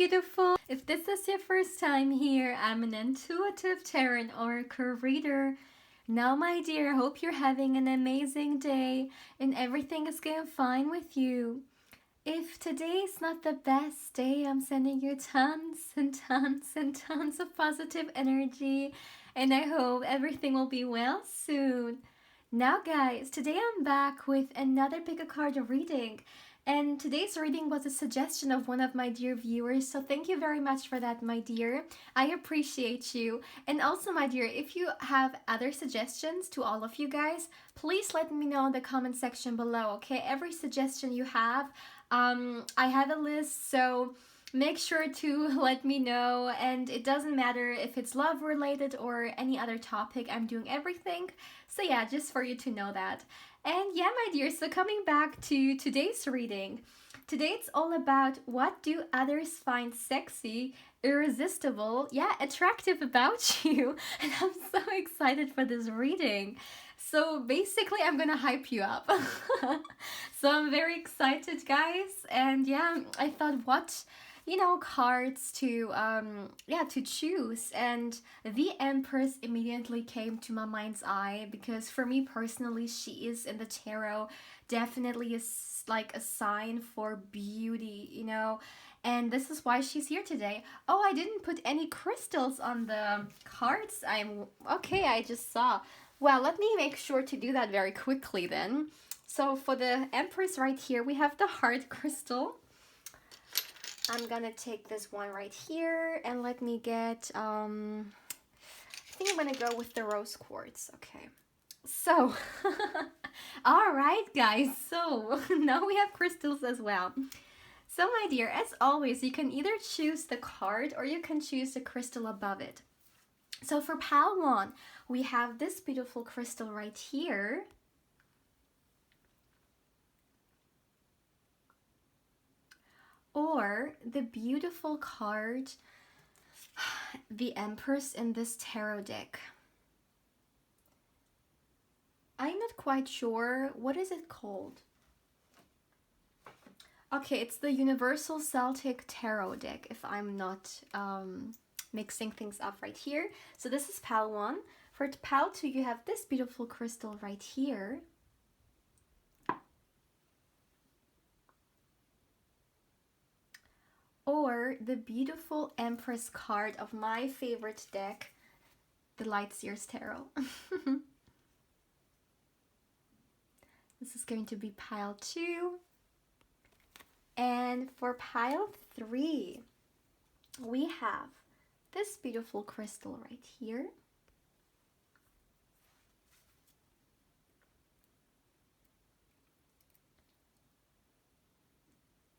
beautiful. If this is your first time here, I'm an intuitive tarot and oracle reader. Now, my dear, I hope you're having an amazing day and everything is going fine with you. If today is not the best day, I'm sending you tons and tons and tons of positive energy, and I hope everything will be well soon. Now, guys, today I'm back with another pick a card reading. And today's reading was a suggestion of one of my dear viewers, so thank you very much for that, my dear. I appreciate you. And also, my dear, if you have other suggestions to all of you guys, please let me know in the comment section below, okay? Every suggestion you have, I have a list, so make sure to let me know. And it doesn't matter if it's love related or any other topic, I'm doing everything. So yeah, just for you to know that. And yeah, my dear, so coming back to today's reading. Today it's all about what do others find sexy, irresistible, yeah, attractive about you. And I'm so excited for this reading. So basically I'm gonna hype you up. So I'm very excited, guys. And yeah, I thought what cards to choose, and the Empress immediately came to my mind's eye because for me personally, she is in the tarot definitely is like a sign for beauty, and this is why she's here today. Oh, I didn't put any crystals on the cards. I just saw. Well, let me make sure to do that very quickly then. So for the Empress right here, we have the heart crystal. I'm gonna take this one right here and let me get, I think I'm gonna go with the rose quartz. Okay, so, all right, guys, so now we have crystals as well. So, my dear, as always, you can either choose the card or you can choose the crystal above it. So for pile 1, we have this beautiful crystal right here. Or the beautiful card, the Empress in this tarot deck. I'm not quite sure. What is it called? Okay, it's the Universal Celtic Tarot deck, if I'm not mixing things up right here. So this is pile 1. For pile 2, you have this beautiful crystal right here. Or the beautiful Empress card of my favorite deck, the Lightseer's Tarot. This is going to be pile 2. And for pile 3, we have this beautiful crystal right here.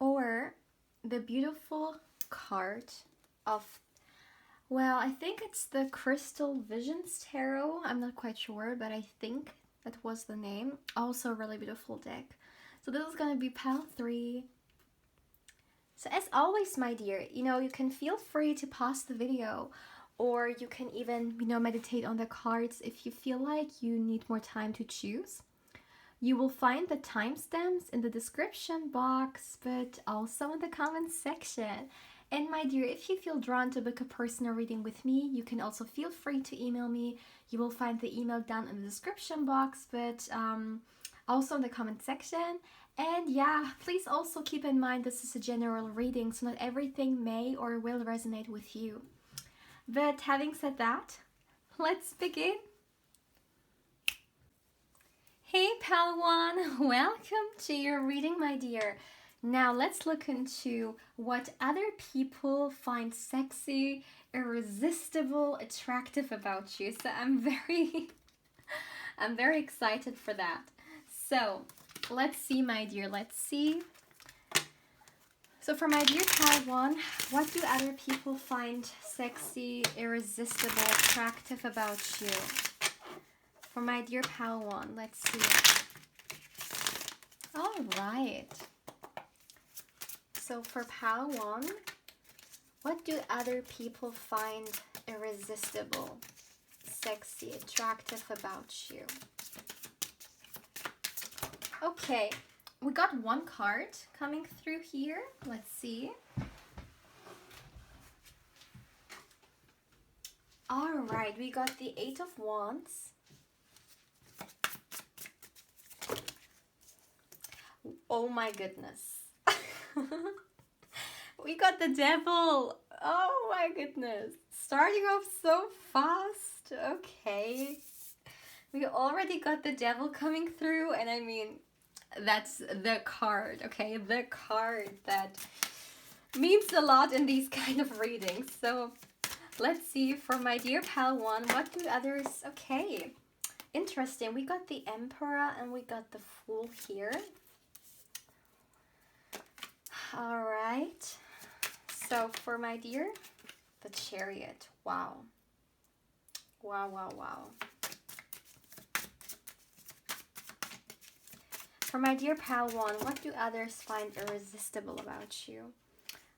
Or the beautiful card of, well, I think it's the Crystal Visions Tarot. I'm not quite sure, but I think that was the name. Also a really beautiful deck. So this is going to be pile 3. So as always, my dear, you can feel free to pause the video, or you can even, meditate on the cards if you feel like you need more time to choose. You will find the timestamps in the description box, but also in the comments section. And my dear, if you feel drawn to book a personal reading with me, you can also feel free to email me. You will find the email down in the description box, but also in the comment section. And yeah, please also keep in mind this is a general reading, so not everything may or will resonate with you. But having said that, let's begin. Hey pal 1, welcome to your reading, my dear. Now let's look into what other people find sexy, irresistible, attractive about you. So I'm very excited for that. So let's see, my dear, let's see. So for my dear pal 1, what do other people find sexy, irresistible, attractive about you? For my dear pal 1, let's see. All right. So for pal 1, what do other people find irresistible, sexy, attractive about you? Okay, we got one card coming through here. Let's see. All right, we got the Eight of Wands. Oh my goodness. We got the Devil. Oh my goodness. Starting off so fast. Okay. We already got the Devil coming through, and I mean, that's the card, okay? The card that means a lot in these kind of readings. So let's see, for my dear pal one, what do others... Okay, interesting. We got the Emperor and we got the Fool here. All right. So for my dear, the Chariot. Wow. Wow, wow, wow. For my dear pal one, what do others find irresistible about you?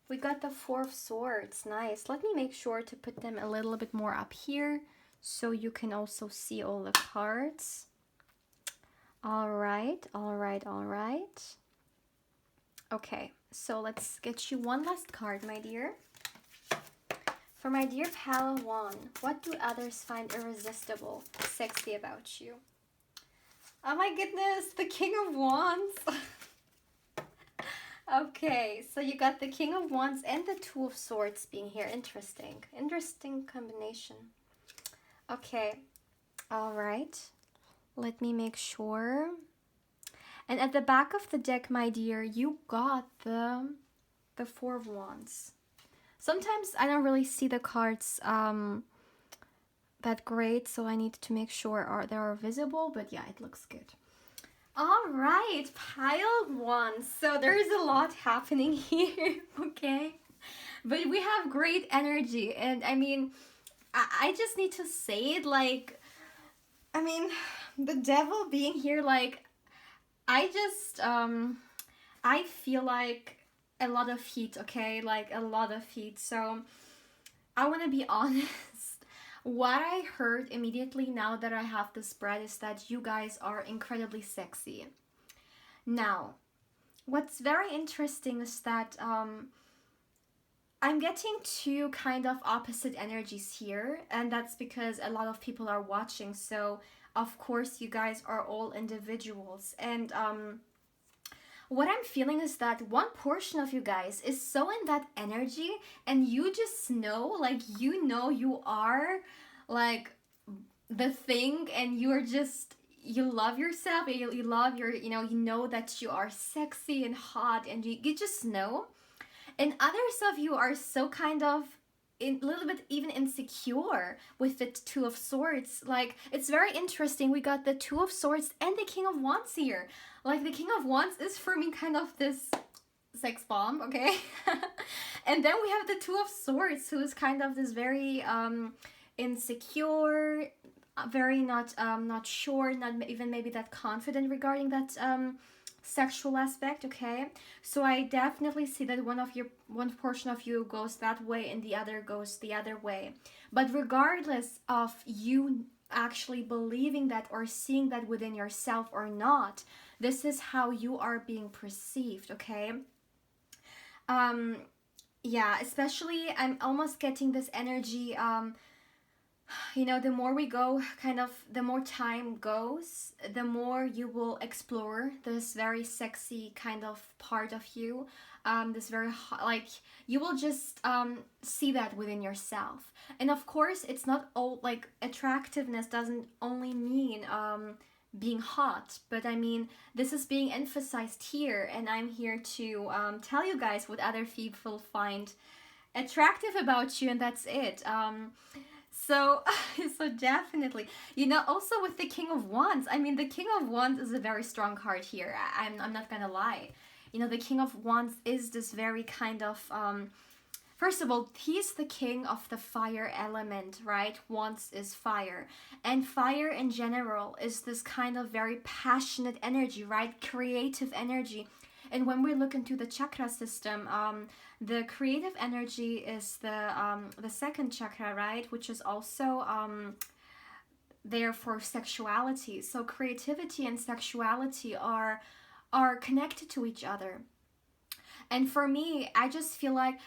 We got the Four of Swords. Nice. Let me make sure to put them a little bit more up here so you can also see all the cards. All right, all right, all right. Okay, so let's get you one last card, my dear. For my dear pal one, what do others find irresistible, sexy about you? Oh my goodness, the King of Wands. Okay, so you got the King of Wands and the Two of Swords being here. Interesting. Interesting combination. Okay. All right. Let me make sure. And at the back of the deck, my dear, you got the Four of Wands. Sometimes I don't really see the cards that great, so I need to make sure they are visible, but yeah, it looks good. All right, pile one. So there's a lot happening here, okay? But we have great energy, and I mean, I just need to say it, like, I mean, the Devil being here, like, I just, I feel like a lot of heat, okay? Like, a lot of heat. So I want to be honest. What I heard immediately now that I have the spread is that you guys are incredibly sexy. Now, what's very interesting is that I'm getting two kind of opposite energies here, and that's because a lot of people are watching, so of course you guys are all individuals. And what I'm feeling is that one portion of you guys is so in that energy, and you just know, like, you know you are, like, the thing, and you're just, you love yourself, you love your, you know that you are sexy and hot, and you just know. And others of you are so kind of a little bit even insecure with the Two of Swords. Like, it's very interesting. We got the Two of Swords and the King of Wands here. Like, the King of Wands is for me kind of this sex bomb, okay? And then we have the Two of Swords, who is kind of this very insecure, very not sure, not even maybe that confident regarding that sexual aspect, okay? So I definitely see that one portion of you goes that way and the other goes the other way. But regardless of you actually believing that or seeing that within yourself or not, this is how you are being perceived, okay? Yeah, especially I'm almost getting this energy, the more we go, kind of, the more time goes, the more you will explore this very sexy kind of part of you. This very, like, you will just see that within yourself. And of course, it's not all, like, attractiveness doesn't only mean being hot, but I mean, this is being emphasized here, and I'm here to tell you guys what other people find attractive about you, and that's it. So definitely, also with the King of Wands, I mean, the King of Wands is a very strong card here. I'm not gonna lie. The King of Wands is this very kind of, first of all, he's the king of the fire element, right? Wands is fire. And fire in general is this kind of very passionate energy, right? Creative energy. And when we look into the chakra system, the creative energy is the second chakra, right? Which is also there for sexuality. So creativity and sexuality are connected to each other. And for me, I just feel like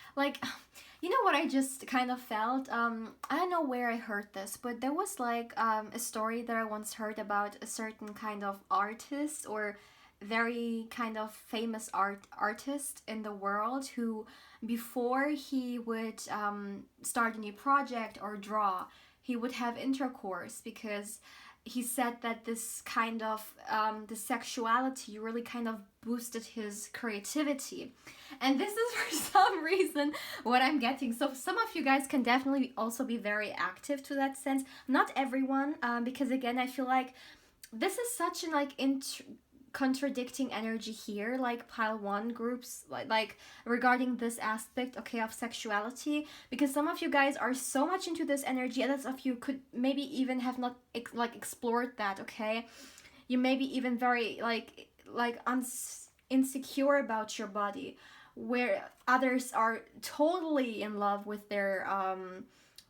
you know what I just kind of felt? I don't know where I heard this, but there was like a story that I once heard about a certain kind of artist or very kind of famous artist in the world who, before he would start a new project or draw, he would have intercourse because he said that this kind of the sexuality really kind of boosted his creativity. And this is for some reason what I'm getting. So some of you guys can definitely also be very active to that sense. Not everyone, because again, I feel like this is such an like contradicting energy here, like pile one groups, like regarding this aspect, okay, of sexuality, because some of you guys are so much into this energy, others of you could maybe even have not like explored that, okay. You may be even very like insecure about your body, where others are totally in love with their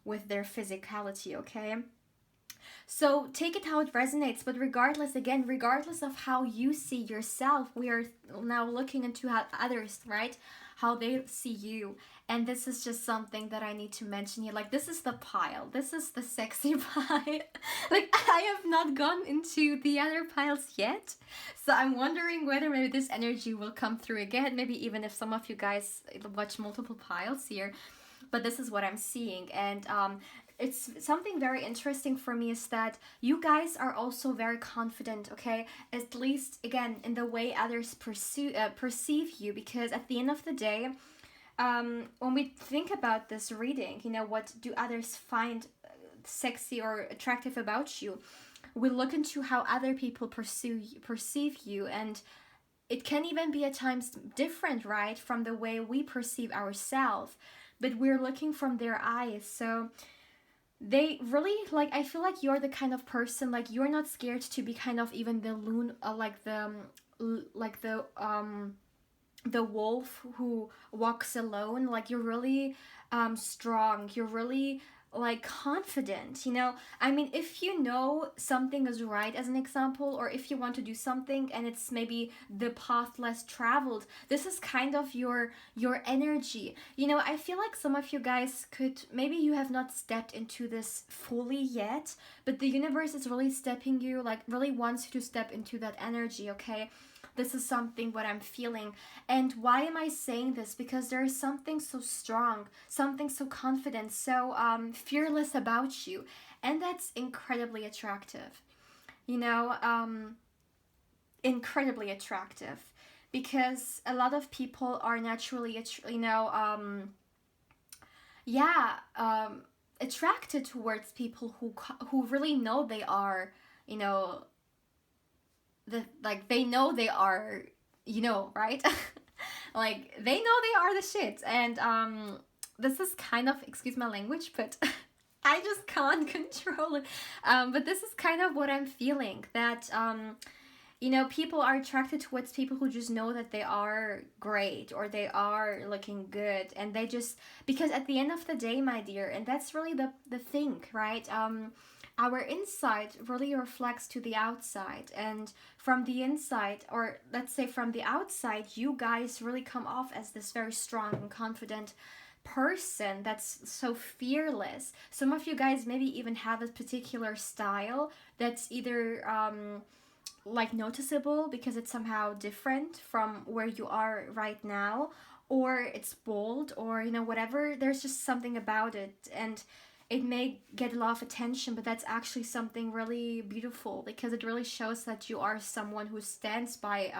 physicality, okay. So take it how it resonates, but regardless, again, regardless of how you see yourself, we are now looking into how others, right? How they see you. And this is just something that I need to mention here. Like, this is the pile. This is the sexy pile. Like, I have not gone into the other piles yet. So I'm wondering whether maybe this energy will come through again. Maybe even if some of you guys watch multiple piles here. But this is what I'm seeing. And it's something very interesting for me is that you guys are also very confident, okay, at least again in the way others perceive you, because at the end of the day, when we think about this reading, you know, what do others find sexy or attractive about you, we look into how other people perceive you, and it can even be at times different, right, from the way we perceive ourselves, but we're looking from their eyes. So they really, like, I feel like you're the kind of person, like, you're not scared to be kind of even the the wolf who walks alone. Like, you're really strong, you're really like confident, you know. I mean, if you know something is right, as an example, or if you want to do something and it's maybe the path less traveled, this is kind of your energy, you know. I feel like some of you guys could, maybe you have not stepped into this fully yet, but the universe is really stepping you, like really wants you to step into that energy, okay. This is something what I'm feeling. And why am I saying this? Because there is something so strong, something so confident, so fearless about you. And that's incredibly attractive. You know, incredibly attractive. Because a lot of people are naturally, attracted towards people who really know they are, you know, they know they are, you know, right? Like, they know they are the shit. And this is kind of, excuse my language, but I just can't control it. But this is kind of what I'm feeling, that you know, people are attracted towards people who just know that they are great or they are looking good, and they just, because at the end of the day, my dear, and that's really the thing, right? Our inside really reflects to the outside, and from the inside, or let's say from the outside, you guys really come off as this very strong and confident person that's so fearless. Some of you guys maybe even have a particular style that's either like noticeable because it's somehow different from where you are right now, or it's bold, or you know, whatever. There's just something about it, and it may get a lot of attention, but that's actually something really beautiful, because it really shows that you are someone who stands by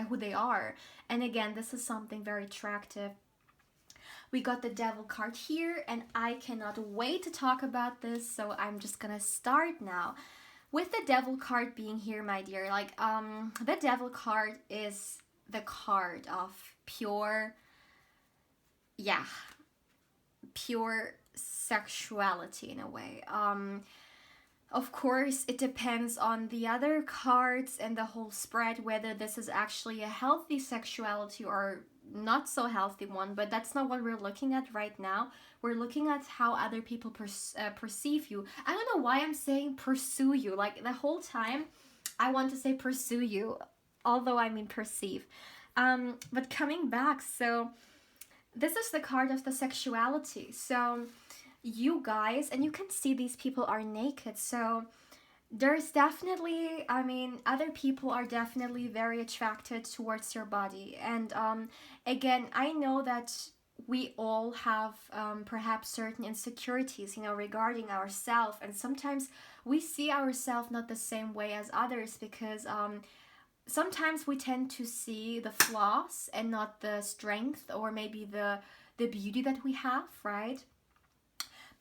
who they are. And again, this is something very attractive. We got the Devil card here, and I cannot wait to talk about this, so I'm just gonna start now. With the Devil card being here, my dear, like, the Devil card is the card of pure, pure sexuality in a way. Of course, it depends on the other cards and the whole spread, whether this is actually a healthy sexuality or not so healthy one, but that's not what we're looking at right now. We're looking at how other people perceive you. I don't know why I'm saying pursue you. Like, the whole time I want to say pursue you, although I mean perceive. But coming back, so this is the card of the sexuality. So you guys, and you can see these people are naked. So there's definitely, I mean, other people are definitely very attracted towards your body. And again, I know that we all have perhaps certain insecurities, regarding ourselves. And sometimes we see ourselves not the same way as others because sometimes we tend to see the flaws and not the strength or maybe the beauty that we have, right?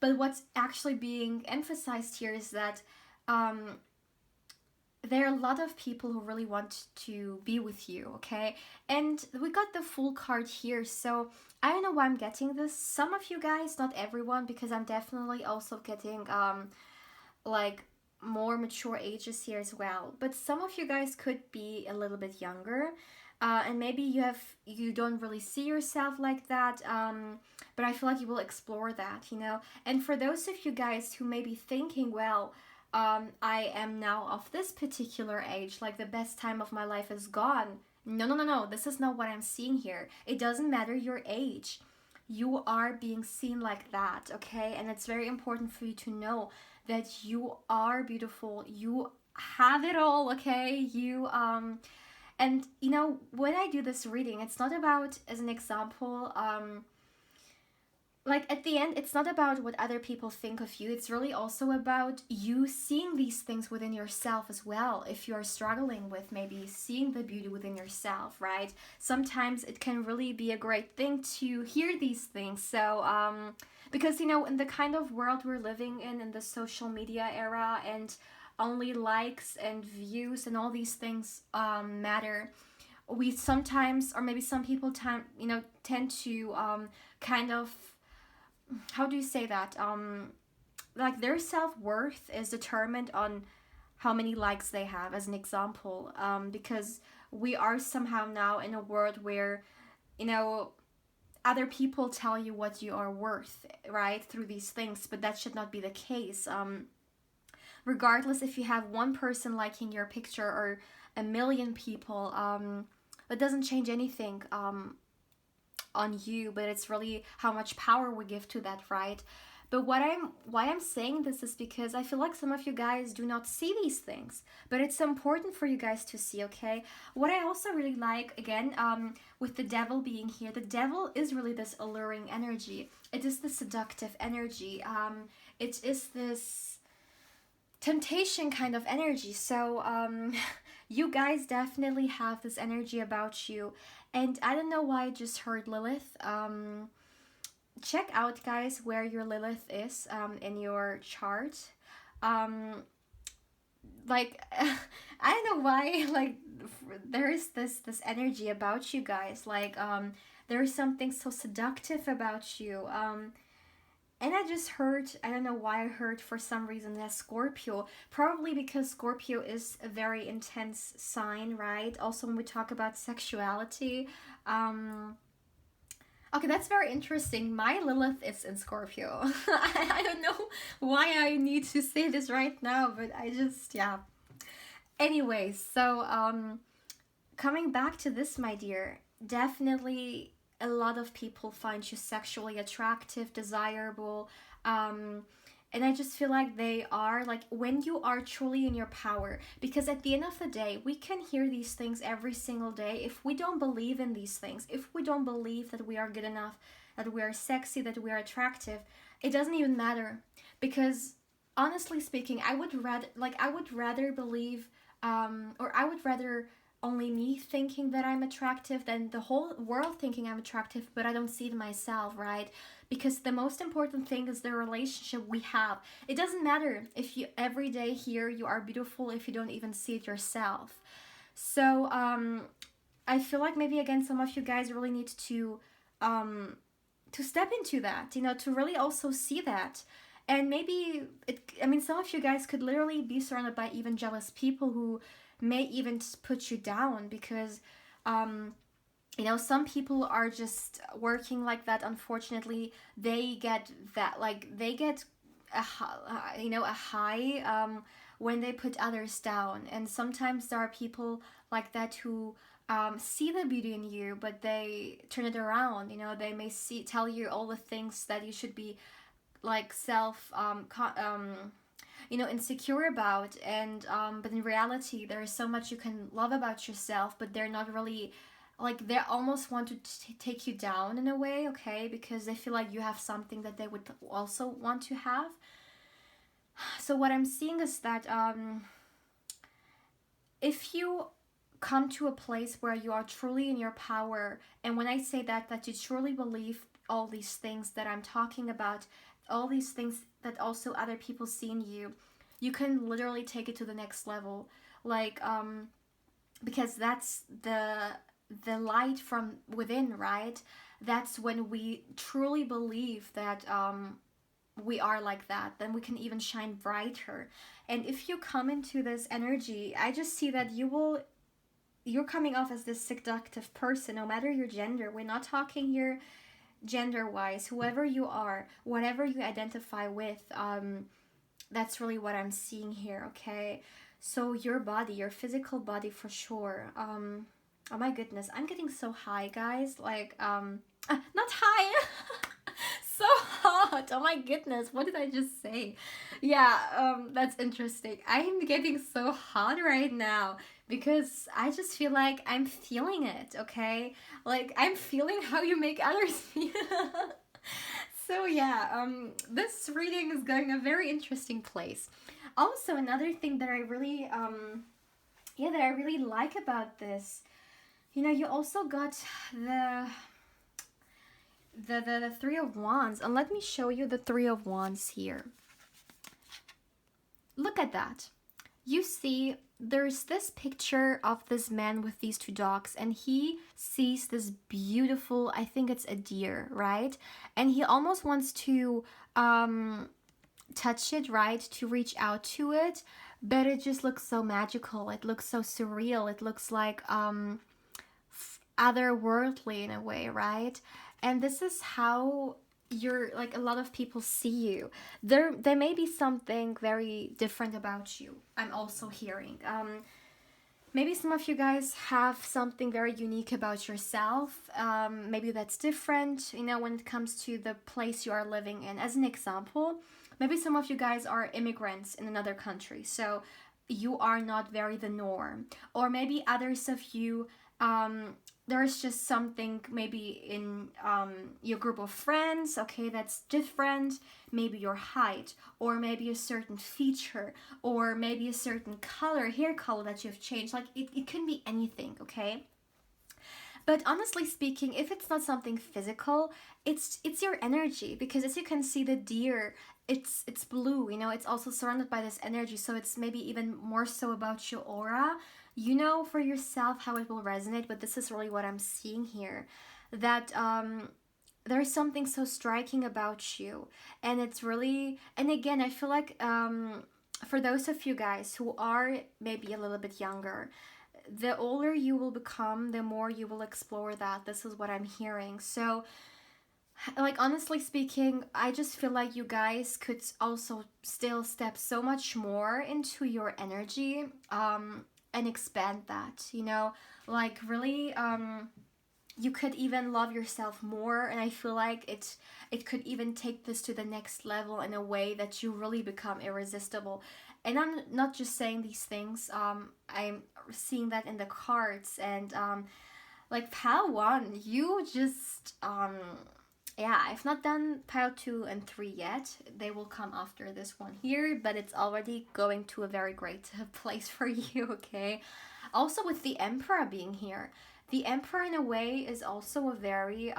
But what's actually being emphasized here is that um, there are a lot of people who really want to be with you, okay? And we got the full card here, so I don't know why I'm getting this. Some of you guys, not everyone, because I'm definitely also getting like more mature ages here as well. But some of you guys could be a little bit younger, and maybe you don't really see yourself like that. But I feel like you will explore that. And for those of you guys who may be thinking, well, I am now of this particular age, like the best time of my life is gone. No, no, no, no. This is not what I'm seeing here. It doesn't matter your age. You are being seen like that, okay? And it's very important for you to know that you are beautiful. You have it all, okay? And when I do this reading, it's not about, as an example, like at the end, it's not about what other people think of you. It's really also about you seeing these things within yourself as well. If you are struggling with maybe seeing the beauty within yourself, right? Sometimes it can really be a great thing to hear these things. So because in the kind of world we're living in the social media era, and only likes and views and all these things matter, we sometimes, or maybe some people tend to kind of, how do you say that, like their self-worth is determined on how many likes they have, as an example, because we are somehow now in a world where you know other people tell you what you are worth, right, through these things. But that should not be the case. Regardless if you have one person liking your picture or a million people, it doesn't change anything on you, but it's really how much power we give to that, right? But why I'm saying this is because I feel like some of you guys do not see these things, but it's important for you guys to see, okay? What I also really like, again, with the devil being here, the devil is really this alluring energy. It is the seductive energy. It is this temptation kind of energy. So you guys definitely have this energy about you. And I don't know why I just heard Lilith. Check out, guys, where your Lilith is in your chart. Like I don't know why, like there is this energy about you guys. Like there is something so seductive about you. And I just heard, I don't know why I heard for some reason that Scorpio, probably because Scorpio is a very intense sign, right? Also, when we talk about sexuality, okay, that's very interesting. My Lilith is in Scorpio. I don't know why I need to say this right now, but I just, yeah. Anyways, so coming back to this, my dear, definitely a lot of people find you sexually attractive, desirable, and I just feel like they are, like, when you are truly in your power, because at the end of the day, we can hear these things every single day. If we don't believe in these things, if we don't believe that we are good enough, that we are sexy, that we are attractive, it doesn't even matter, because honestly speaking, I would rather believe, or I would rather only me thinking that I'm attractive than the whole world thinking I'm attractive, but I don't see it myself, right? Because the most important thing is the relationship we have. It doesn't matter if you every day hear you are beautiful if you don't even see it yourself. So I feel like maybe again some of you guys really need to step into that, to really also see that. And maybe some of you guys could literally be surrounded by even jealous people who may even put you down because some people are just working like that. Unfortunately, they get that, like they get a high when they put others down. And sometimes there are people like that who see the beauty in you, but they turn it around. They may tell you all the things that you should be like insecure about, and but in reality there is so much you can love about yourself, but they're not really, like, they almost want to take you down in a way, okay, because they feel like you have something that they would also want to have. So what I'm seeing is that if you come to a place where you are truly in your power, and when I say that you truly believe all these things that I'm talking about, all these things that also other people see in you, you can literally take it to the next level. Like because that's the light from within, right? That's when we truly believe that we are like that, then we can even shine brighter. And if you come into this energy, I just see that you're coming off as this seductive person, no matter your gender. We're not talking here gender wise. Whoever you are, whatever you identify with, that's really what I'm seeing here, okay? So your body, your physical body, for sure. Oh my goodness, I'm getting so high, guys. Like not high. So hot. Oh my goodness, what did I just say? Yeah, that's interesting. I'm getting so hot right now because I just feel like I'm feeling it, okay? Like I'm feeling how you make others feel. So yeah, this reading is going a very interesting place. Also, another thing that I really that I really like about this, you also got the Three of Wands, and let me show you the Three of Wands here. Look at that. You see, there's this picture of this man with these two dogs, and he sees this beautiful, I think it's a deer, right? And he almost wants to touch it, right? To reach out to it, but it just looks so magical. It looks so surreal. It looks like otherworldly in a way, right? And this is how you're, like, a lot of people see you. There may be something very different about you, I'm also hearing. Maybe some of you guys have something very unique about yourself. Maybe that's different, when it comes to the place you are living in. As an example, maybe some of you guys are immigrants in another country, so you are not very the norm. Or maybe others of you, there's just something maybe in your group of friends, okay, that's different. Maybe your height, or maybe a certain feature, or maybe a certain hair color that you've changed. Like, it can be anything, okay? But honestly speaking, if it's not something physical, it's your energy, because as you can see, the deer, it's blue, it's also surrounded by this energy, so it's maybe even more so about your aura. You know for yourself how it will resonate, but this is really what I'm seeing here, that there's something so striking about you, and it's really, and again, I feel like for those of you guys who are maybe a little bit younger, the older you will become, the more you will explore that. This is what I'm hearing. So, like, honestly speaking, I just feel like you guys could also still step so much more into your energy, and expand that, like, really, you could even love yourself more, and I feel like it could even take this to the next level in a way that you really become irresistible. And I'm not just saying these things, I'm seeing that in the cards, and like pile 1, you just yeah, I've not done pile 2 and 3 yet. They will come after this one here, but it's already going to a very great place for you, okay? Also, with the Emperor being here, the Emperor in a way is also a very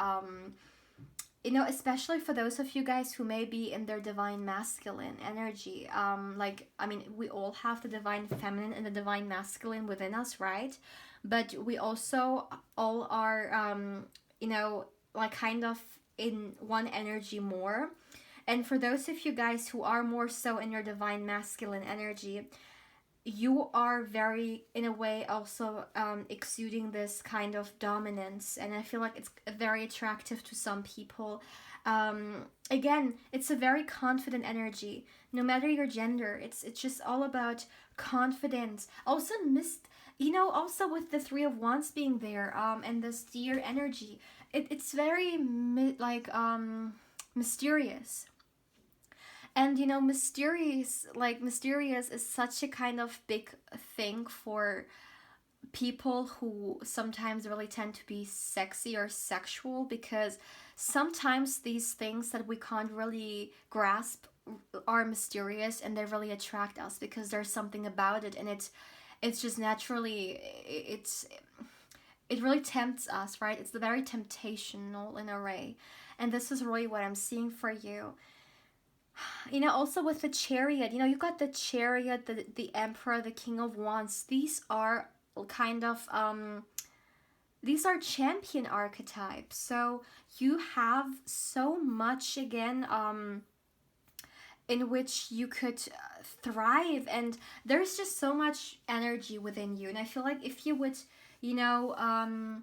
especially for those of you guys who may be in their divine masculine energy. Like, I mean, we all have the divine feminine and the divine masculine within us, right? But we also all are like, kind of in one energy more. And for those of you guys who are more so in your divine masculine energy, you are very, in a way, also exuding this kind of dominance, and I feel like it's very attractive to some people. Again, it's a very confident energy, no matter your gender. It's just all about confidence. Also, Also with the Three of Wands being there, and the steer energy, it's very mysterious. And mysterious is such a kind of big thing for people who sometimes really tend to be sexy or sexual, because sometimes these things that we can't really grasp are mysterious, and they really attract us because there's something about it, and it's just naturally, it really tempts us, right? It's the very temptational in a way. And this is really what I'm seeing for you. Also with the Chariot, you got the Chariot, the Emperor, the King of Wands. These are kind of these are champion archetypes. So you have so much, again, in which you could thrive, and there's just so much energy within you. And I feel like if you would, you know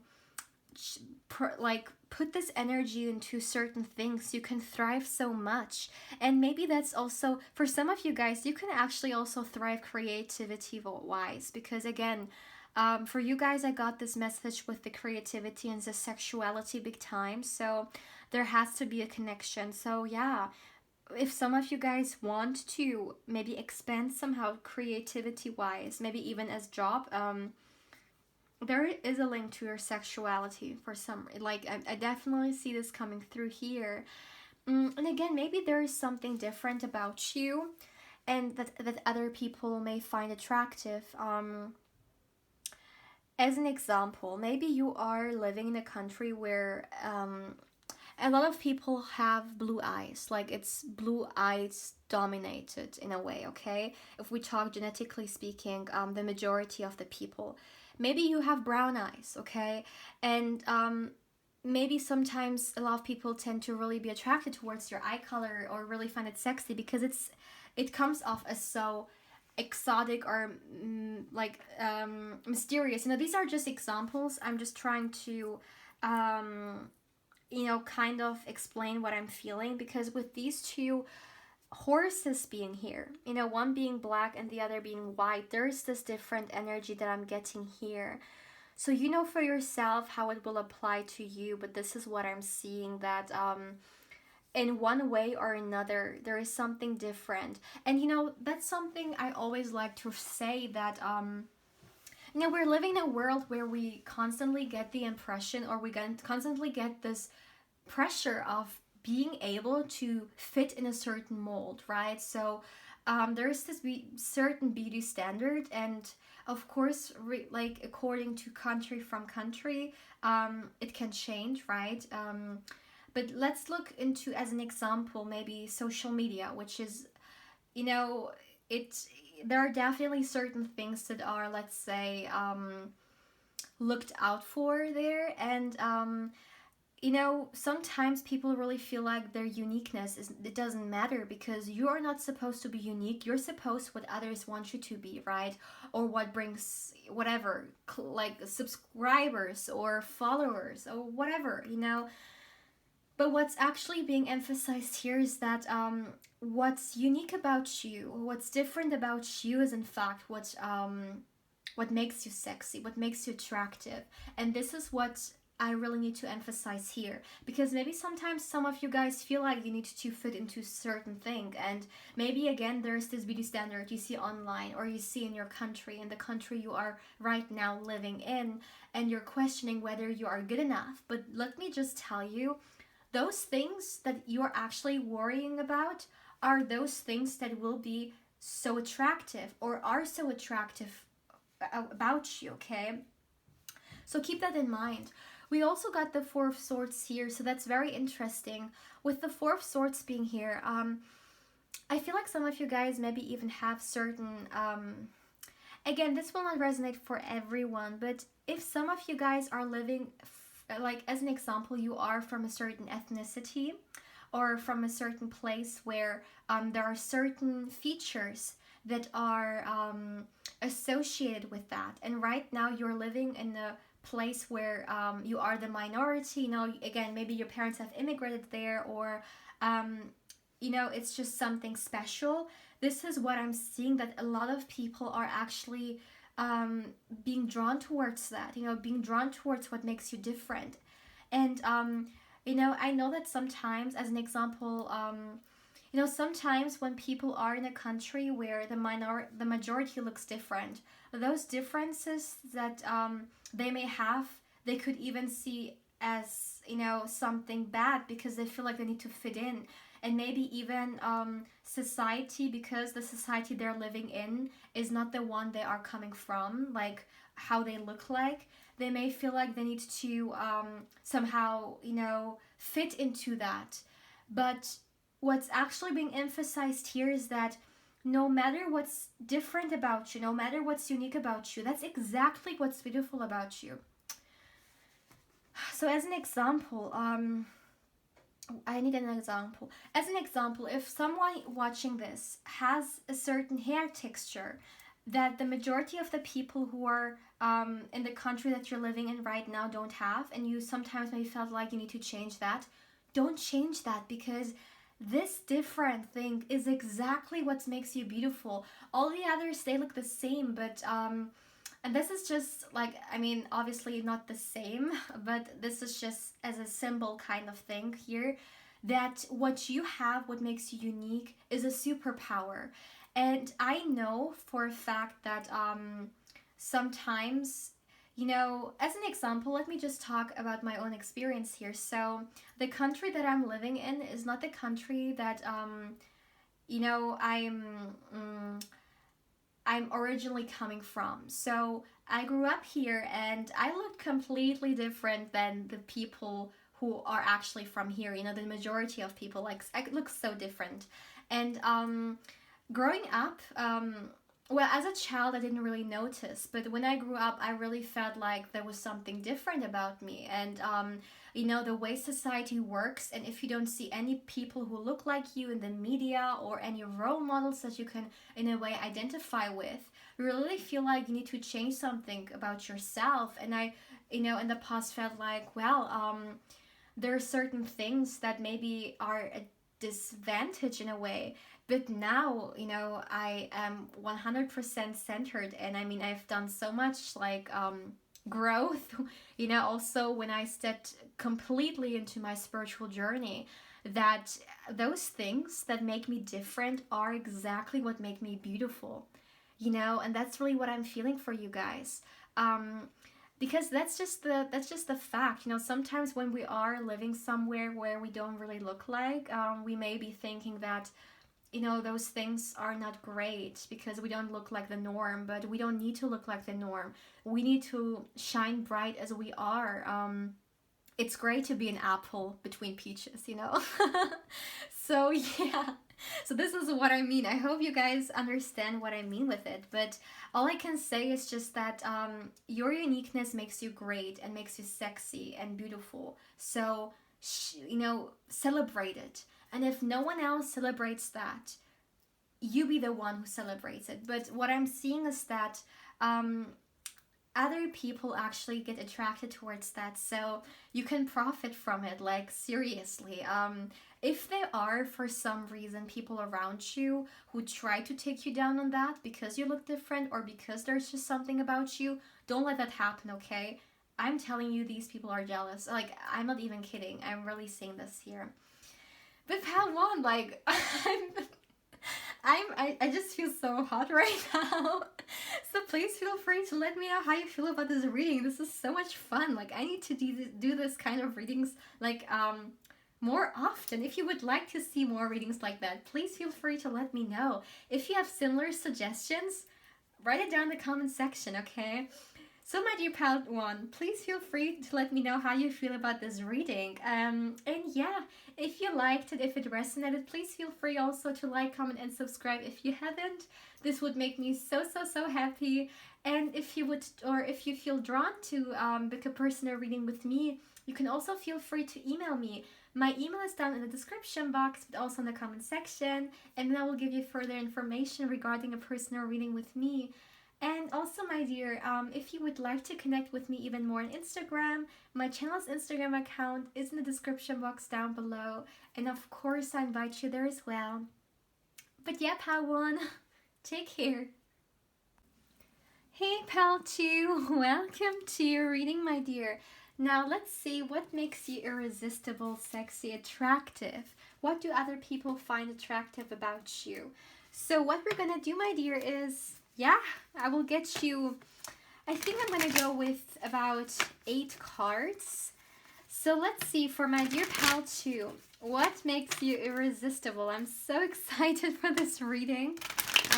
put this energy into certain things, you can thrive so much. And maybe that's also for some of you guys, you can actually also thrive creativity wise, because again, for you guys, I got this message with the creativity and the sexuality big time, so there has to be a connection. So yeah, if some of you guys want to maybe expand somehow creativity wise, maybe even as job, there is a link to your sexuality for some, like I definitely see this coming through here. And again, maybe there is something different about you, and that other people may find attractive. As an example, maybe you are living in a country where a lot of people have blue eyes, like it's blue eyes dominated in a way, okay? If we talk genetically speaking, the majority of the people. Maybe you have brown eyes, okay? And maybe sometimes a lot of people tend to really be attracted towards your eye color or really find it sexy because it comes off as so exotic or mysterious. These are just examples. I'm just trying to kind of explain what I'm feeling, because with these two horses being here, one being black and the other being white, there's this different energy that I'm getting here. So you know for yourself how it will apply to you, but this is what I'm seeing, that in one way or another there is something different. And that's something I always like to say, that we're living in a world where we constantly get the impression, or we constantly get this pressure of being able to fit in a certain mold, right? So there's this certain beauty standard, and of course, according to country from country, it can change, right? But let's look into, as an example, maybe social media, which is, there are definitely certain things that are, let's say, looked out for there. And sometimes people really feel like their uniqueness it doesn't matter, because you are not supposed to be unique. You're supposed what others want you to be, right? Or what brings whatever, like subscribers or followers or whatever, But what's actually being emphasized here is that what's unique about you, what's different about you, is in fact what makes you sexy, what makes you attractive. And this is what I really need to emphasize here, because maybe sometimes some of you guys feel like you need to fit into certain thing, and maybe again there's this beauty standard you see online or you see in your country, in the country you are right now living in, and you're questioning whether you are good enough. But let me just tell you, those things that you're actually worrying about are those things that will be so attractive, or are so attractive about you, okay? So keep that in mind. We also got the Four of Swords here, so that's very interesting. With the Four of Swords being here, I feel like some of you guys maybe even have certain... again, this will not resonate for everyone, but if some of you guys are living... like, as an example, you are from a certain ethnicity or from a certain place where there are certain features that are associated with that. And right now you're living in a place where you are the minority. Again, maybe your parents have immigrated there, or it's just something special. This is what I'm seeing, that a lot of people are actually being drawn towards that, being drawn towards what makes you different. And I know that sometimes, as an example, sometimes when people are in a country where the majority looks different, those differences that they may have, they could even see as something bad, because they feel like they need to fit in. And maybe even society, because the society they're living in is not the one they are coming from, like how they look like, they may feel like they need to somehow fit into that. But what's actually being emphasized here is that no matter what's different about you, no matter what's unique about you, that's exactly what's beautiful about you. So as an example, I need an example. As an example, if someone watching this has a certain hair texture that the majority of the people who are in the country that you're living in right now don't have, and you sometimes maybe felt like you need to change that, don't change that, because this different thing is exactly what makes you beautiful. All the others, they look the same, but and this is just like, I mean, obviously not the same, but this is just as a symbol kind of thing here, that what you have, what makes you unique, is a superpower. And I know for a fact that sometimes, as an example, let me just talk about my own experience here. So the country that I'm living in is not the country that I'm originally coming from. So I grew up here and I look completely different than the people who are actually from here. The majority of people, like, I look so different. And growing up, well, as a child, I didn't really notice, but when I grew up, I really felt like there was something different about me. And the way society works, and if you don't see any people who look like you in the media or any role models that you can in a way identify with, you really feel like you need to change something about yourself. And I in the past felt like, well, there are certain things that maybe are a disadvantage in a way, but now I am 100% centered. And I mean, I've done so much, like, growth, also when I stepped completely into my spiritual journey, that those things that make me different are exactly what make me beautiful, and that's really what I'm feeling for you guys. Because that's just the fact. Sometimes when we are living somewhere where we don't really look like, we may be thinking that those things are not great because we don't look like the norm. But we don't need to look like the norm. We need to shine bright as we are. It's great to be an apple between peaches. So yeah, so this is what I mean. I hope you guys understand what I mean with it. But all I can say is just that your uniqueness makes you great and makes you sexy and beautiful. So celebrate it. And if no one else celebrates that, you be the one who celebrates it. But what I'm seeing is that other people actually get attracted towards that, so you can profit from it, like, seriously. If there are, for some reason, people around you who try to take you down on that because you look different or because there's just something about you, don't let that happen, okay? I'm telling you, these people are jealous. Like, I'm not even kidding. I'm really saying this here. But part one, like, I just feel so hot right now. So please feel free to let me know how you feel about this reading. This is so much fun. Like, I need to do this kind of readings, like, more often. If you would like to see more readings like that, please feel free to let me know. If you have similar suggestions, write it down in the comment section, okay? So my dear part one, please feel free to let me know how you feel about this reading. And yeah, if you liked it, if it resonated, please feel free also to like, comment, and subscribe if you haven't. This would make me so happy. And if you feel drawn to book a personal reading with me, you can also feel free to email me. My email is down in the description box, but also in the comment section, and then I will give you further information regarding a personal reading with me. And also, my dear, if you would like to connect with me even more on Instagram, my channel's Instagram account is in the description box down below. And of course, I invite you there as well. But yeah, Pawan, take care. Hey pal 2, welcome to your reading, my dear. Now let's see what makes you irresistible, sexy, attractive. What do other people find attractive about you? So what we're gonna do, my dear, is, yeah, I will get you, I think I'm gonna go with about 8 cards. So let's see, for my dear pal 2, what makes you irresistible? I'm so excited for this reading.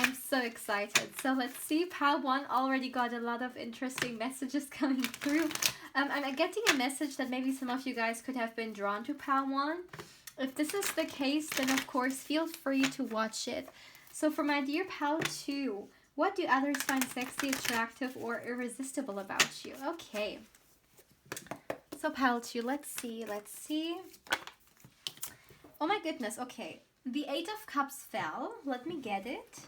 I'm so excited. So let's see. Pal 1 already got a lot of interesting messages coming through. I'm getting a message that maybe some of you guys could have been drawn to Pal 1. If this is the case, then of course feel free to watch it. So for my dear Pal 2, what do others find sexy, attractive, or irresistible about you? Okay. So Pal 2, let's see. Oh my goodness, okay. The 8 of Cups fell. Let me get it.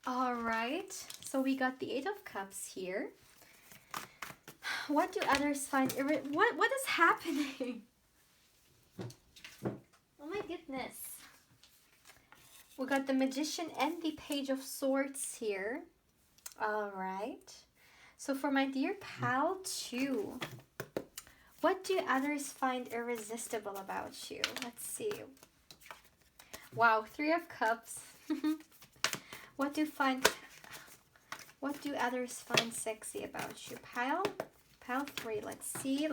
Alright, so we got the 8 of Cups here. What do others find what is happening? Oh my goodness. We got the Magician and the Page of Swords here. Alright. So for my dear Pal 2, what do others find irresistible about you? Let's see. Wow, 3 of Cups. What do others find sexy about you? Pal 3, let's see.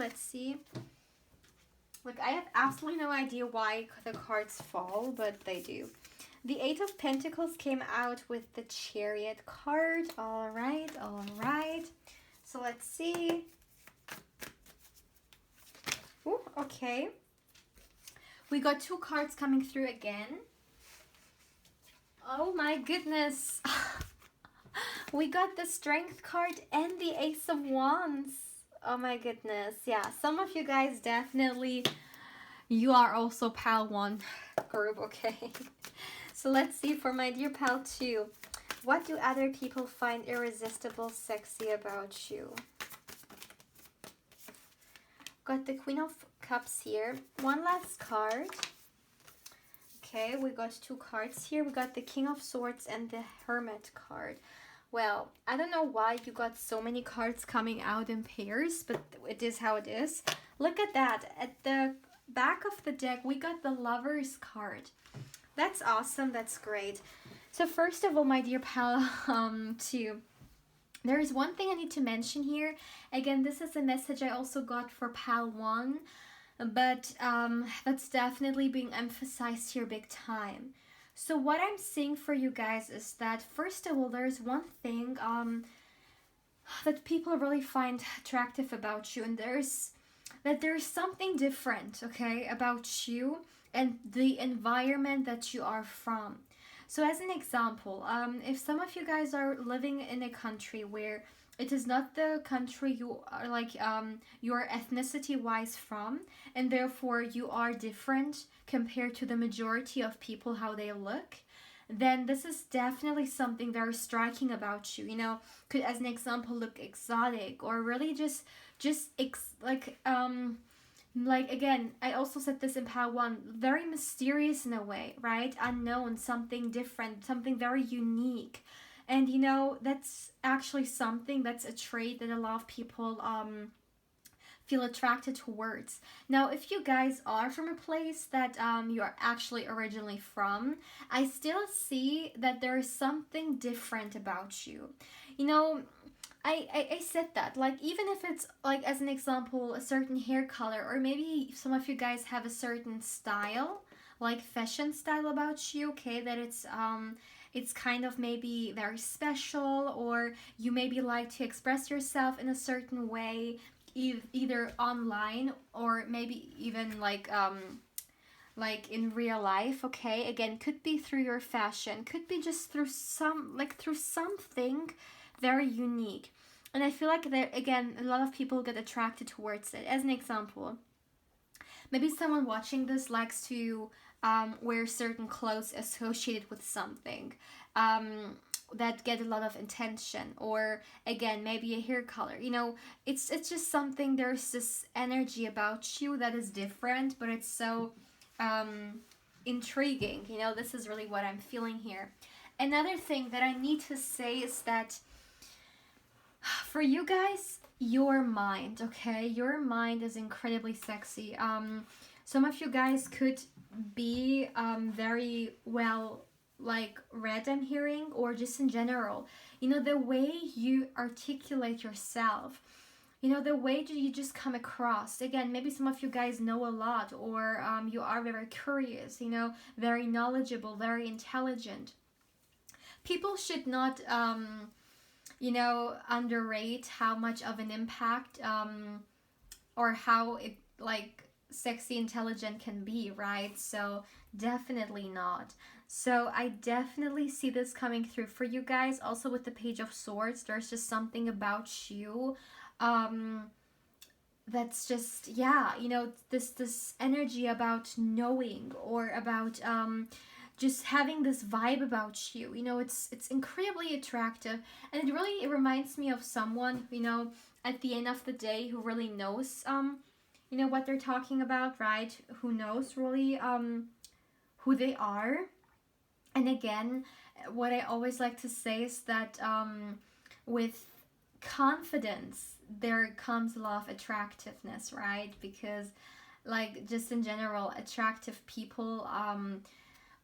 Look, I have absolutely no idea why the cards fall, but they do. The 8 of Pentacles came out with the Chariot card. All right. So let's see. Ooh, okay. We got 2 cards coming through again. Oh my goodness. We got the Strength card and the Ace of Wands. Oh my goodness. Yeah, some of you guys definitely, you are also Pal 1 group, okay? So let's see, for my dear Pal 2, what do other people find irresistible, sexy about you? Got the Queen of Cups here. One last card. Okay, we got 2 cards here. We got the King of Swords and the Hermit card. Well, I don't know why you got so many cards coming out in pairs, but it is how it is. Look at that. At the back of the deck, we got the Lovers card. That's awesome. That's great. So first of all, my dear Pal 2, there is one thing I need to mention here. Again, this is a message I also got for Pal 1. But that's definitely being emphasized here big time. So what I'm seeing for you guys is that, first of all, there's one thing that people really find attractive about you, and there's something different, okay, about you and the environment that you are from. So as an example, if some of you guys are living in a country where it is not the country you are your ethnicity wise from, and therefore you are different compared to the majority of people how they look, then this is definitely something very striking about you. You know, could, as an example, look exotic, or really like again, I also said this in Pal 1, very mysterious in a way, right? Unknown, something different, something very unique. And you know, that's actually something, that's a trait that a lot of people feel attracted towards. Now, if you guys are from a place that you are actually originally from, I still see that there is something different about you. You know, I said that, like, even if it's, like, as an example, a certain hair color, or maybe some of you guys have a certain style, like fashion style about you, okay, that it's kind of maybe very special, or you maybe like to express yourself in a certain way, either online or maybe even like in real life, okay? Again, could be through your fashion, could be just through something very unique. And I feel like that, again, a lot of people get attracted towards it. As an example, maybe someone watching this likes to wear certain clothes associated with something that get a lot of attention, or again, maybe a hair color. You know, it's just something, there's this energy about you that is different, but it's so intriguing. You know, this is really what I'm feeling here. Another thing that I need to say is that for you guys, your mind, okay? Your mind is incredibly sexy. Some of you guys could be very well like read, I'm hearing, or just in general. You know, the way you articulate yourself, you know, the way that you just come across. Again, maybe some of you guys know a lot, or you are very curious, you know, very knowledgeable, very intelligent. People should not you know, underrate how much of an impact or how it like sexy intelligent can be, right? So definitely not. So I definitely see this coming through for you guys. Also with the Page of Swords, there's just something about you um that's just, yeah, you know, this energy about knowing, or about just having this vibe about you. You know, it's incredibly attractive, and it reminds me of someone, you know, at the end of the day, who really knows you know, what they're talking about, right? Who knows really who they are. And again, what I always like to say is that with confidence there comes a lot of attractiveness, right? Because like just in general, attractive people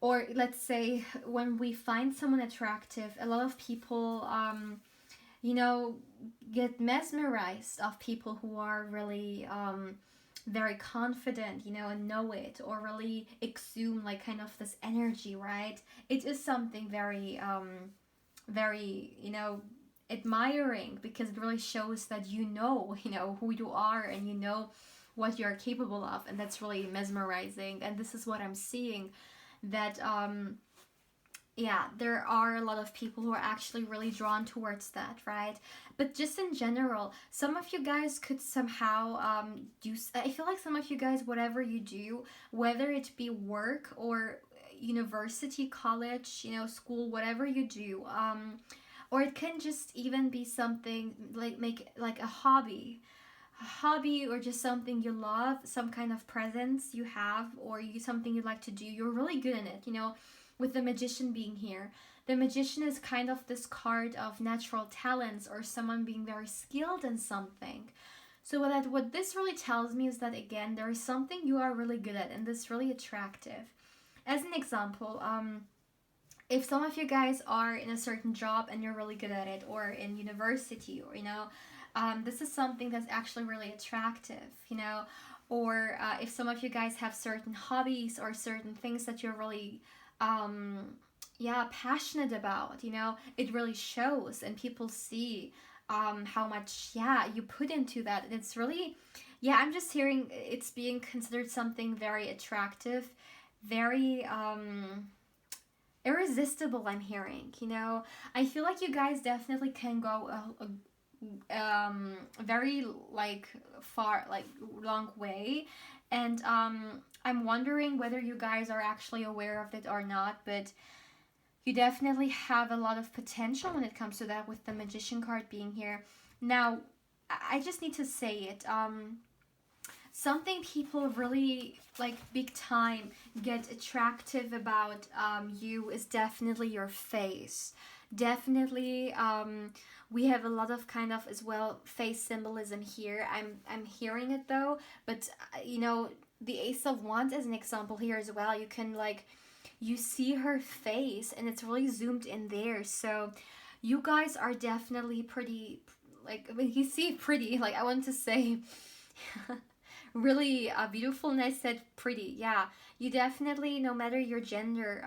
or let's say when we find someone attractive, a lot of people you know, get mesmerized of people who are really very confident, you know, and know it, or really exude like kind of this energy, right? It is something very very, you know, admiring, because it really shows that you know who you are, and you know what you're capable of, and that's really mesmerizing. And this is what I'm seeing, that yeah, there are a lot of people who are actually really drawn towards that, right? But just in general, some of you guys could somehow I feel like some of you guys, whatever you do, whether it be work or university, college, you know, school, whatever you do, or it can just even be something like make like a hobby, or just something you love, some kind of presence you have, or you something you like to do, you're really good in it, you know. With the Magician being here, the Magician is kind of this card of natural talents, or someone being very skilled in something. So what this really tells me is that, again, there is something you are really good at, and this really attractive. As an example, if some of you guys are in a certain job and you're really good at it, or in university, or you know, this is something that's actually really attractive, you know. Or if some of you guys have certain hobbies, or certain things that you're really yeah, passionate about, you know, it really shows, and people see how much, yeah, you put into that. And it's really, yeah, I'm just hearing it's being considered something very attractive, very irresistible, I'm hearing, you know. I feel like you guys definitely can go very like far, like long way. And I'm wondering whether you guys are actually aware of it or not, but you definitely have a lot of potential when it comes to that, with the Magician card being here. Now, I just need to say it. Something people really like big time get attractive about you is definitely your face. Definitely, we have a lot of kind of as well face symbolism here. I'm hearing it though, but you know, the Ace of Wands as an example here as well. You can like, you see her face, and it's really zoomed in there. So you guys are definitely pretty, like, I mean, you see pretty, like I want to say really beautiful, and I said pretty. Yeah, you definitely, no matter your gender,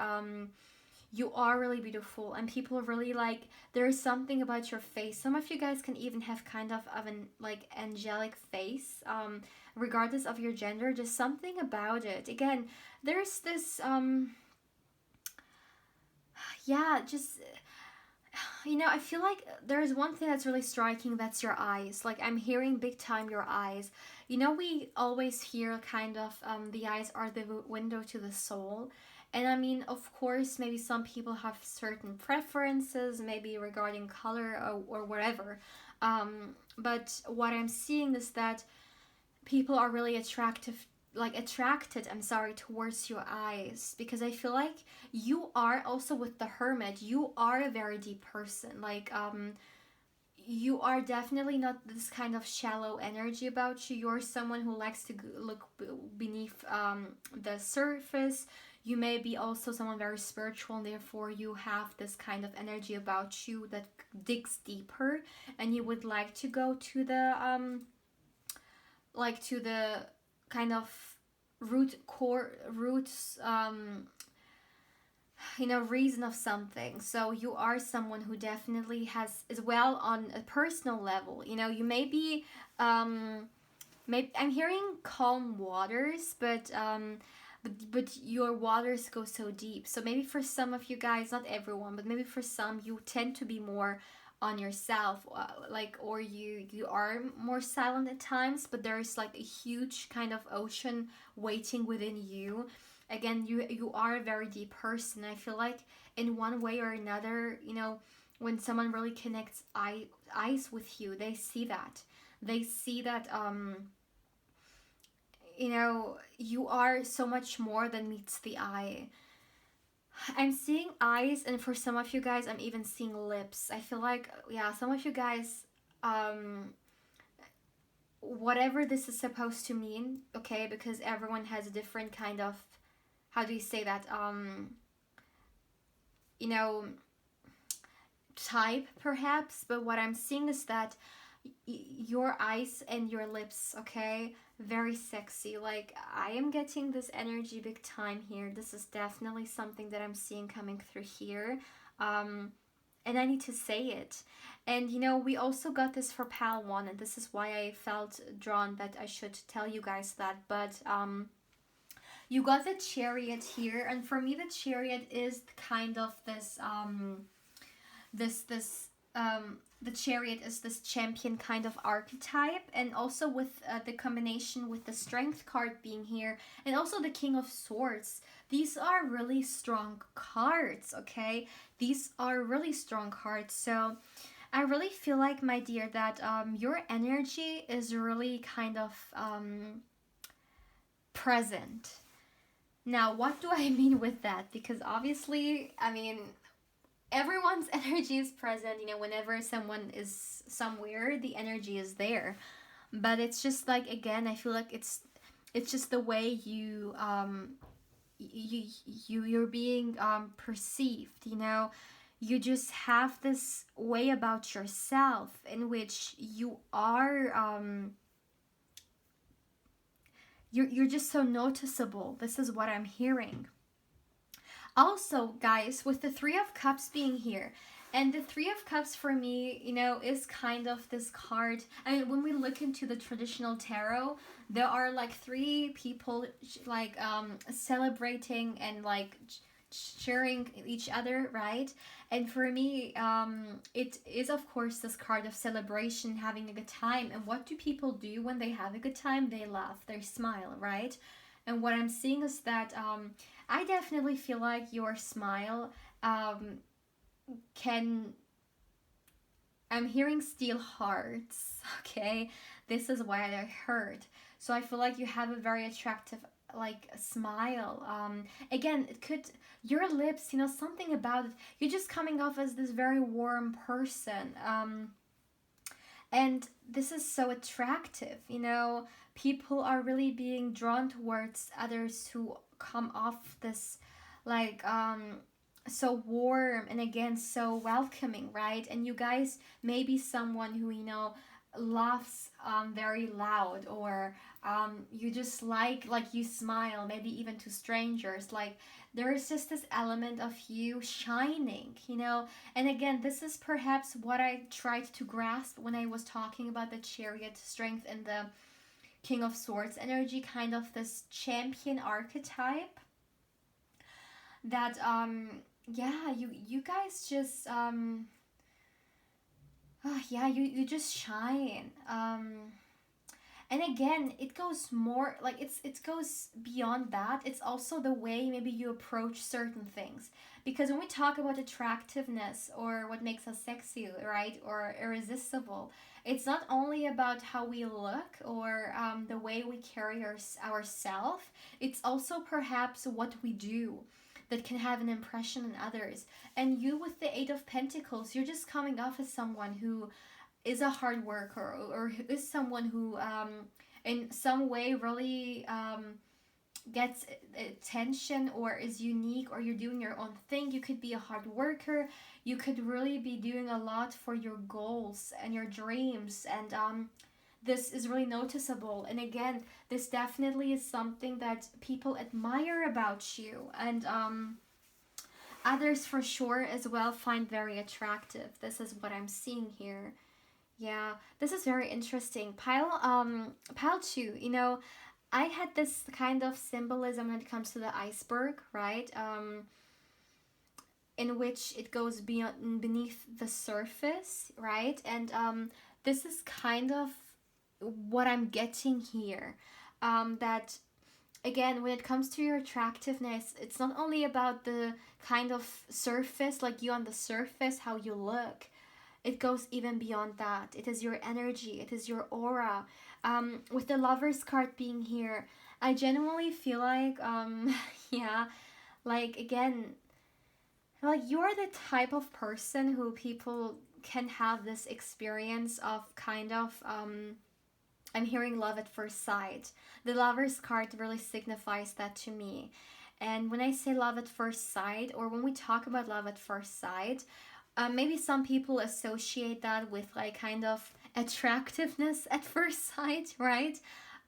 you are really beautiful, and people really like, there's something about your face. Some of you guys can even have kind of an like angelic face, regardless of your gender. Just something about it. Again, there's this yeah, just, you know, I feel like there's one thing that's really striking, that's your eyes. Like, I'm hearing big time your eyes. You know, we always hear kind of the eyes are the window to the soul. And I mean, of course, maybe some people have certain preferences, maybe regarding color, or whatever. But what I'm seeing is that people are really attractive like attracted, I'm sorry, towards your eyes, because I feel like you are also with the hermit, you are a very deep person. Like you are definitely not this kind of shallow energy about you. You're someone who likes to look beneath the surface. You may be also someone very spiritual, and therefore you have this kind of energy about you that digs deeper, and you would like to go to the like to the kind of roots, reason of something. So you are someone who definitely has as well on a personal level. You may be maybe I'm hearing calm waters, but your waters go so deep. So maybe for some of you guys, not everyone, but maybe for some, you tend to be more on yourself, or you are more silent at times, but there's like a huge kind of ocean waiting within you. Again, you are a very deep person. I feel like in one way or another, when someone really connects eyes with you, they see that you are so much more than meets the eye. I'm seeing eyes, and for some of you guys, I'm even seeing lips. I feel like, yeah, some of you guys, whatever this is supposed to mean, okay, because everyone has a different kind of, how do you say that, you know, type perhaps, but what I'm seeing is that your eyes and your lips, okay, very sexy. Like, I am getting this energy big time here. This is definitely something that I'm seeing coming through here, and I need to say it. And we also got this for pal 1, and this is why I felt drawn that I should tell you guys that. But you got the Chariot here, and for me the Chariot is kind of this the Chariot is this champion kind of archetype, and also with the combination with the Strength card being here, and also the King of Swords. These are really strong cards, okay? These are really strong cards. So I really feel like, my dear, that your energy is really kind of present. Now, what do I mean with that? Because obviously, I mean, everyone's energy is present. Whenever someone is somewhere, the energy is there. But it's just like, again, I feel like it's just the way you're being perceived. You just have this way about yourself in which you are you're just so noticeable. This is what I'm hearing. Also, guys, with the Three of Cups being here, and the Three of Cups for me, is kind of this card. I mean, when we look into the traditional tarot, there are like three people like celebrating and like cheering each other, right? And for me, it is of course this card of celebration, having a good time. And what do people do when they have a good time? They laugh, they smile, right? And what I'm seeing is that I definitely feel like your smile can. I'm hearing steel hearts, okay? This is what I heard. So I feel like you have a very attractive, like, smile. Again, it could. Your lips, something about it. You're just coming off as this very warm person. And this is so attractive, People are really being drawn towards others who come off this, like, so warm and again so welcoming, right? And you guys may be someone who laughs very loud, or you just like you smile maybe even to strangers. Like, there is just this element of you shining, and again, this is perhaps what I tried to grasp when I was talking about the Chariot strength and the King of Swords energy, kind of this champion archetype that yeah, you guys just yeah, you just shine. And again, it goes more like it goes beyond that. It's also the way maybe you approach certain things, because when we talk about attractiveness or what makes us sexy, right, or irresistible, it's not only about how we look or the way we carry ourselves, it's also perhaps what we do that can have an impression on others. And you, with the Eight of Pentacles, you're just coming off as someone who is a hard worker, or is someone who in some way really gets attention or is unique, or you're doing your own thing. You could be a hard worker, you could really be doing a lot for your goals and your dreams, and this is really noticeable. And again, this definitely is something that people admire about you, and others for sure as well find very attractive. This is what I'm seeing here. Yeah, this is very interesting. Pile 2, I had this kind of symbolism when it comes to the iceberg, right? In which it goes beyond beneath the surface, right? And this is kind of what I'm getting here. That again, when it comes to your attractiveness, it's not only about the kind of surface, like you on the surface, how you look. It goes even beyond that. It is your energy, it is your aura. With the Lover's card being here, I genuinely feel like, yeah, like again, like you're the type of person who people can have this experience of kind of, I'm hearing love at first sight. The Lover's card really signifies that to me. And when I say love at first sight, or when we talk about love at first sight, maybe some people associate that with like kind of attractiveness at first sight, right?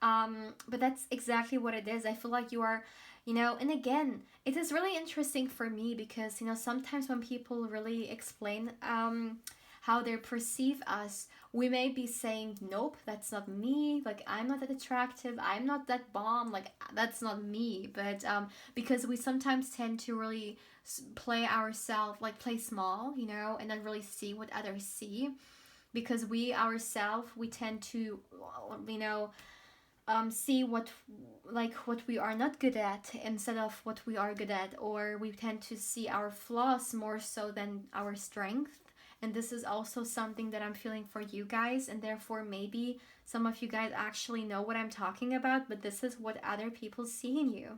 But that's exactly what it is. I feel like you are, and again, it is really interesting for me because, sometimes when people really explain how they perceive us, we may be saying, nope, that's not me. Like, I'm not that attractive. I'm not that bomb. Like, that's not me. But because we sometimes tend to really play ourselves, like play small, and not really see what others see. Because we ourselves, we tend to, see what we are not good at instead of what we are good at, or we tend to see our flaws more so than our strength. And this is also something that I'm feeling for you guys, and therefore maybe some of you guys actually know what I'm talking about, but this is what other people see in you.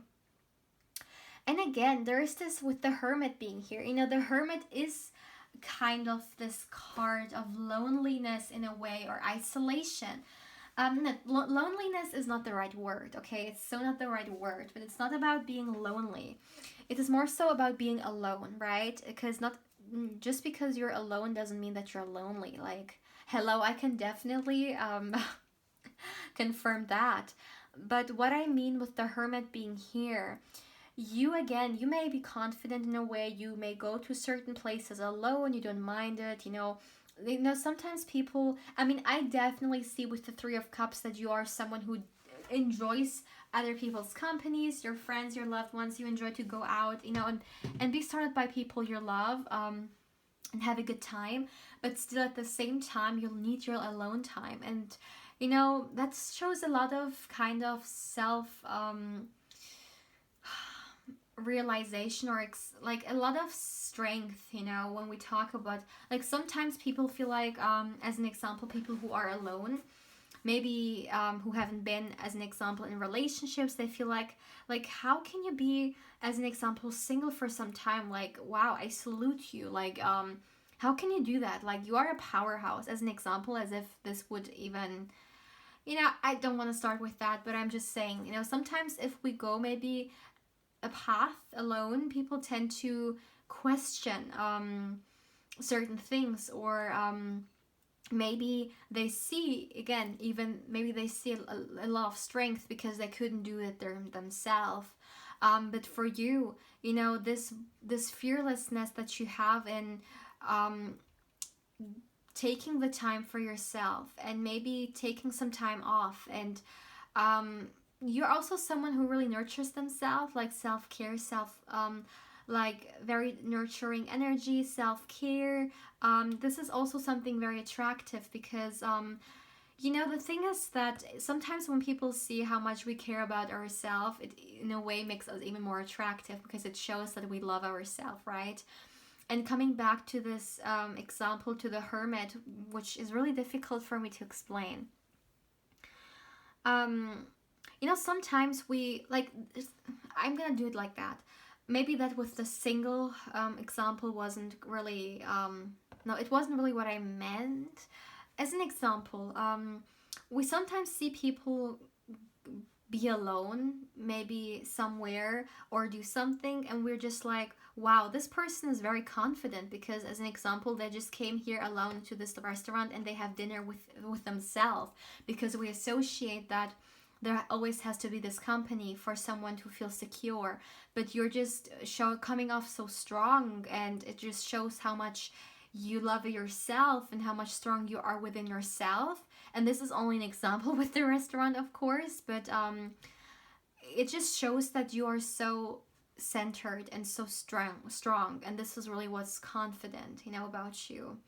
And again, there is this with the Hermit being here. The Hermit is kind of this card of loneliness in a way, or isolation. Loneliness is not the right word, okay? It's so not the right word, but it's not about being lonely. It is more so about being alone, right? Because just because you're alone doesn't mean that you're lonely. Like, hello, I can definitely confirm that. But what I mean with the Hermit being here, you may be confident in a way. You may go to certain places alone. You don't mind it. Sometimes people, I definitely see with the Three of Cups that you are someone who enjoys other people's companies, your friends, your loved ones. You enjoy to go out, and be surrounded by people you love, and have a good time. But still, at the same time, you'll need your alone time, and that shows a lot of kind of self realization, or like a lot of strength. When we talk about, like, sometimes people feel like, as an example, people who are alone, maybe who haven't been, as an example, in relationships, they feel like how can you be, as an example, single for some time? Like, wow, I salute you. Like, how can you do that? Like, you are a powerhouse, as an example, as if this would even, I don't want to start with that, but I'm just saying, sometimes if we go maybe a path alone, people tend to question certain things, or maybe they see, again, even maybe they see a lot of strength because they couldn't do it themselves. But for you, this fearlessness that you have in taking the time for yourself, and maybe taking some time off, and you're also someone who really nurtures themselves, like self-care, like very nurturing energy, self-care. This is also something very attractive because, the thing is that sometimes when people see how much we care about ourselves, it in a way makes us even more attractive because it shows that we love ourselves, right? And coming back to this example to the hermit, which is really difficult for me to explain. Um, sometimes we like, I'm gonna do it like that. Maybe that with the single example wasn't really, no, it wasn't really what I meant. As an example, we sometimes see people be alone, maybe somewhere, or do something, and we're just like, wow, this person is very confident because, as an example, they just came here alone to this restaurant and they have dinner with themselves, because we associate that there always has to be this company for someone to feel secure. But you're just coming off so strong, and it just shows how much you love yourself and how much strong you are within yourself. And this is only an example with the restaurant, of course, but it just shows that you are so centered and so strong, and this is really what's confident, about you.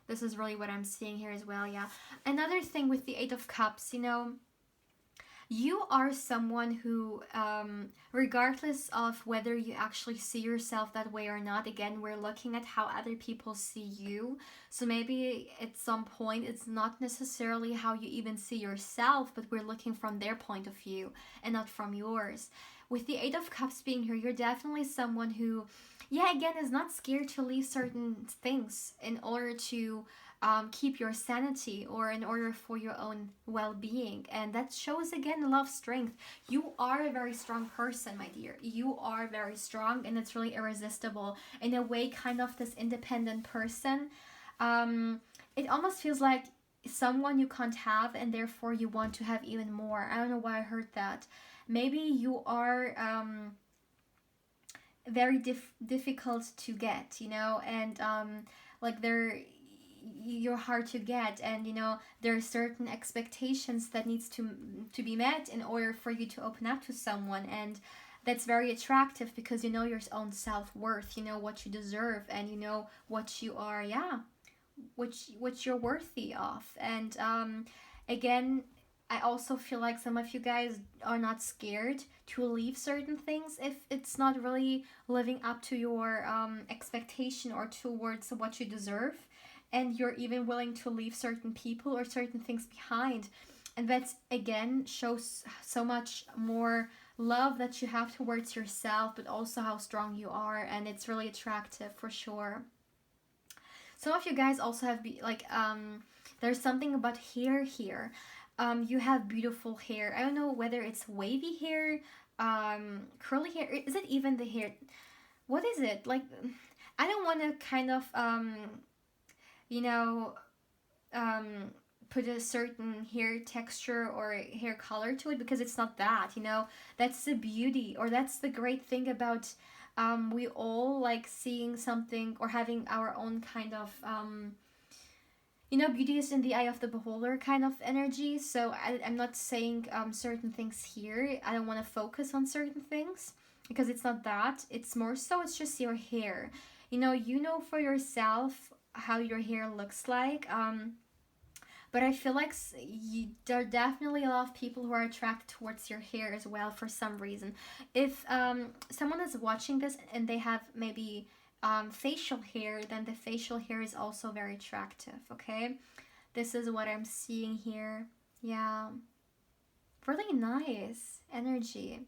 This is really what I'm seeing here as well. Yeah. Another thing with the Eight of Cups, you are someone who, regardless of whether you actually see yourself that way or not, again, we're looking at how other people see you. So maybe at some point it's not necessarily how you even see yourself, but we're looking from their point of view and not from yours. With the Eight of Cups being here, you're definitely someone who, yeah, again, is not scared to leave certain things in order to keep your sanity, or in order for your own well-being. And that shows, again, a lot of strength. You are a very strong person, my dear. You are very strong, and it's really irresistible. In a way, kind of this independent person. It almost feels like someone you can't have, and therefore you want to have even more. I don't know why I heard that. Maybe you are very difficult to get, and like you're hard to get, and there are certain expectations that needs to be met in order for you to open up to someone. And that's very attractive because you know your own self-worth, you know what you deserve, and you know what you are, yeah, what you're worthy of. And again, I also feel like some of you guys are not scared to leave certain things if it's not really living up to your expectation or towards what you deserve, and you're even willing to leave certain people or certain things behind. And that, again, shows so much more love that you have towards yourself, but also how strong you are, and it's really attractive for sure. Some of you guys also have there's something about hair here. You have beautiful hair. I don't know whether it's wavy hair, curly hair. Is it even the hair? What is it? Like, I don't want to kind of you know, put a certain hair texture or hair color to it, because it's not that, that's the beauty, or that's the great thing about we all like seeing something or having our own kind of beauty is in the eye of the beholder kind of energy. So I'm not saying certain things here. I don't want to focus on certain things because it's not that. It's more so it's just your hair. You know for yourself how your hair looks like. But I feel like there are definitely a lot of people who are attracted towards your hair as well for some reason. If someone is watching this and they have maybe facial hair, then the facial hair is also very attractive, okay? This is what I'm seeing here. Yeah. Really nice energy.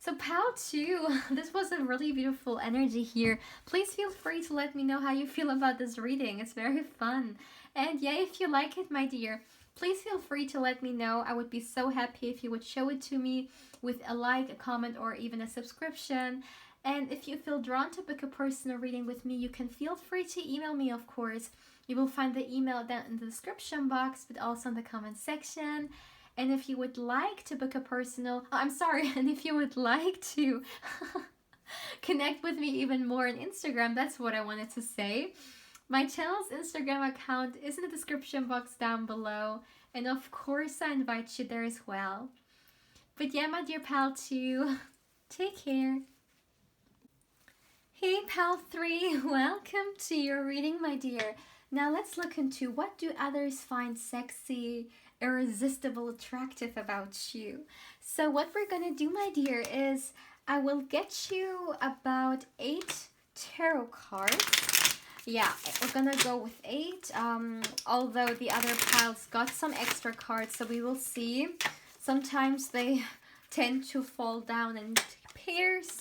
So pal 2, this was a really beautiful energy here. Please feel free to let me know how you feel about this reading. It's very fun. And yeah, if you like it, my dear, please feel free to let me know. I would be so happy if you would show it to me with a like, a comment, or even a subscription. And if you feel drawn to book a personal reading with me, you can feel free to email me, of course. You will find the email down in the description box, but also in the comment section. And if you would like to book a personal, and if you would like to connect with me even more on Instagram, that's what I wanted to say. My channel's Instagram account is in the description box down below. And of course, I invite you there as well. But yeah, my dear pal 2, take care. Hey pal 3, welcome to your reading, my dear. Now let's look into what do others find sexy, irresistible, attractive about you. So what we're gonna do, my dear, is I will get you about 8 tarot cards. Yeah, we're gonna go with 8. Although the other piles got some extra cards, so we will see. Sometimes they tend to fall down in pairs.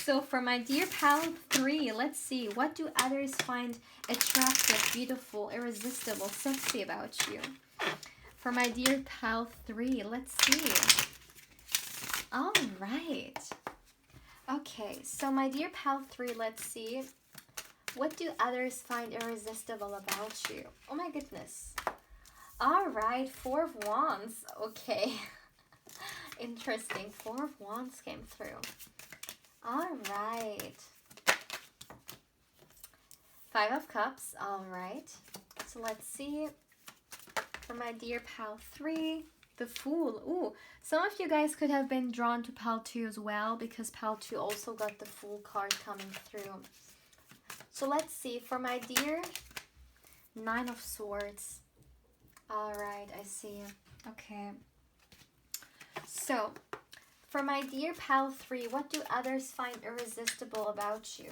So for my dear pile 3, let's see. What do others find attractive, beautiful, irresistible, sexy about you? For my dear pile 3, let's see. All right. Okay, so my dear pal 3, let's see. What do others find irresistible about you? Oh my goodness. All right, 4 of Wands. Okay. Interesting. 4 of Wands came through. All right. 5 of Cups. All right. So let's see. For my dear pal 3, the Fool. Ooh, some of you guys could have been drawn to pal 2 as well, because pal 2 also got the Fool card coming through. So let's see. For my dear 9 of Swords. All right, I see. Okay. So, for my dear pal 3, what do others find irresistible about you?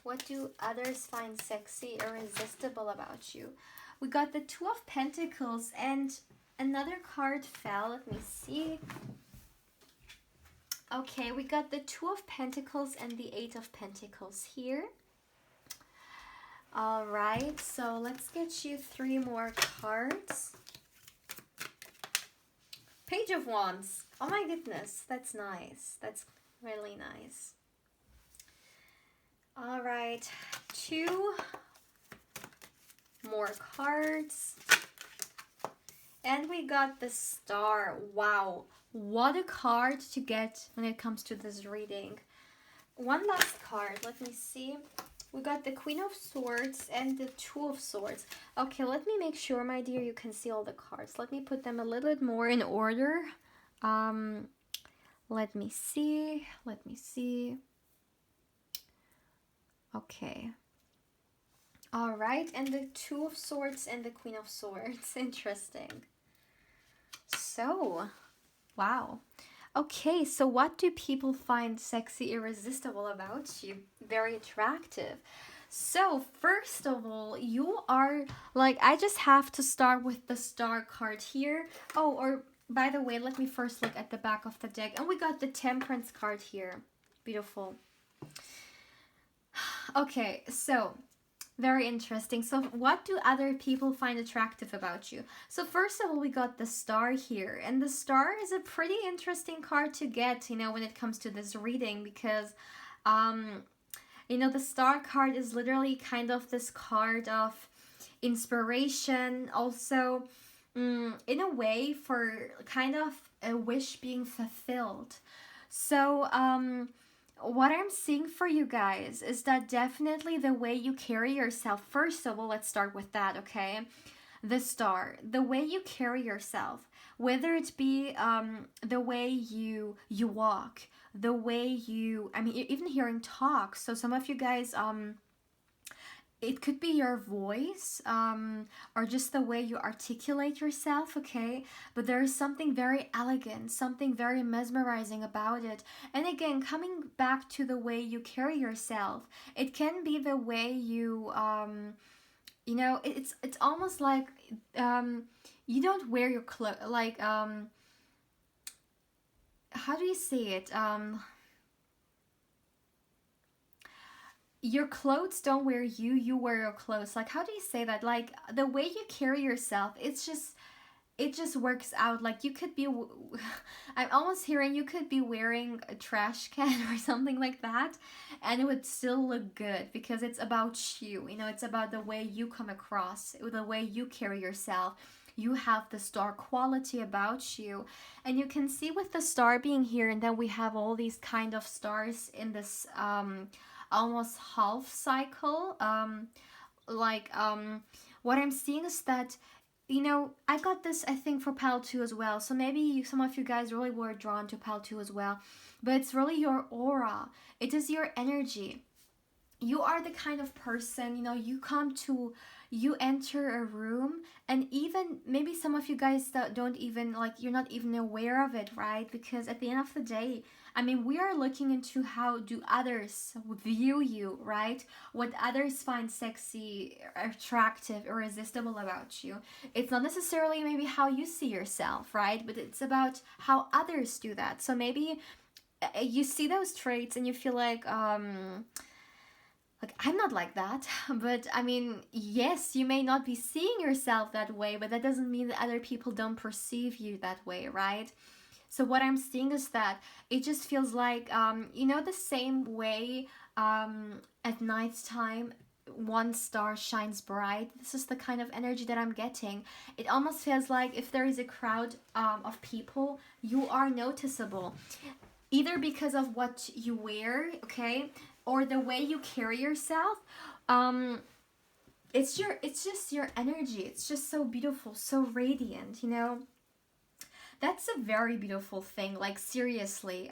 What do others find sexy, irresistible about you? We got the 2 of Pentacles and another card fell. Let me see. Okay, we got the 2 of Pentacles and the 8 of Pentacles here. All right, so let's get you 3 more cards. Page of Wands. Oh my goodness, that's nice. That's really nice. All right, 2 more cards. And we got the Star. Wow, what a card to get when it comes to this reading. One last card, let me see. We got the Queen of Swords and the 2 of Swords. Okay, let me make sure, my dear, you can see all the cards. Let me put them a little bit more in order. Let me see. Let me see. Okay. All right, and the 2 of Swords and the Queen of Swords. Interesting. So, wow. Okay, so what do people find sexy, irresistible about you? Very attractive. So, first of all, you are, like, I just have to start with the Star card here. Oh, or, by the way, let me first look at the back of the deck. And we got the Temperance card here. Beautiful. Okay, so very interesting. So what do other people find attractive about you? So first of all, we got the Star here. And the Star is a pretty interesting card to get, you know, when it comes to this reading. Because, you know, the Star card is literally kind of this card of inspiration. Also, in a way, for kind of a wish being fulfilled. So, what I'm seeing for you guys is that definitely the way you carry yourself. First of all, let's start with that, okay? The Star, the way you carry yourself, whether it be the way you walk, the way you, I mean, even hearing talk. So some of you guys, it could be your voice, or just the way you articulate yourself, okay? But there is something very elegant, something very mesmerizing about it. And again, coming back to the way you carry yourself, it can be the way you, you know, it's almost like you don't wear your clothes, like, how do you say it? Your clothes don't wear you, you wear your clothes. Like, how do you say that? Like, the way you carry yourself, it just works out. Like, you could be, I'm almost hearing you could be wearing a trash can or something like that, and it would still look good, because it's about you, you know, it's about the way you come across, the way you carry yourself. You have the Star quality about you. And you can see with the Star being here, and then we have all these kind of stars in this, almost half cycle. What I'm seeing is that, you know, I got this, I think, for Pal 2 as well. So maybe some of you guys really were drawn to Pal 2 as well. But it's really your aura. It is your energy. You are the kind of person, you know, you come to you enter a room, and even maybe some of you guys that don't even like, you're not even aware of it, right? Because at the end of the day, I mean, we are looking into how do others view you, right? What others find sexy, attractive, irresistible about you. It's not necessarily maybe how you see yourself, right? But it's about how others do that. So maybe you see those traits and you feel like I'm not like that. But I mean, yes, you may not be seeing yourself that way, but that doesn't mean that other people don't perceive you that way, right? So what I'm seeing is that it just feels like, the same way, at night time one star shines bright. This is the kind of energy that I'm getting. It almost feels like if there is a crowd, of people, you are noticeable, either because of what you wear, okay, or the way you carry yourself. Um, it's just your energy. It's just so beautiful, so radiant. That's a very beautiful thing. Like seriously,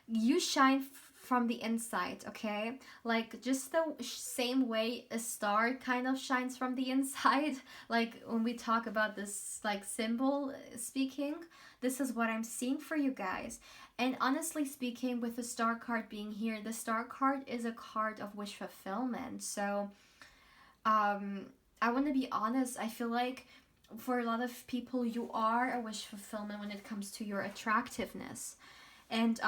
you shine from the inside, okay? Like just the same way a star kind of shines from the inside. Like when we talk about this, like symbol speaking, this is what I'm seeing for you guys. And honestly speaking, with the star card being here, the star card is a card of wish fulfillment. So um, I want to be honest. I feel like for a lot of people, you are a wish fulfillment when it comes to your attractiveness. And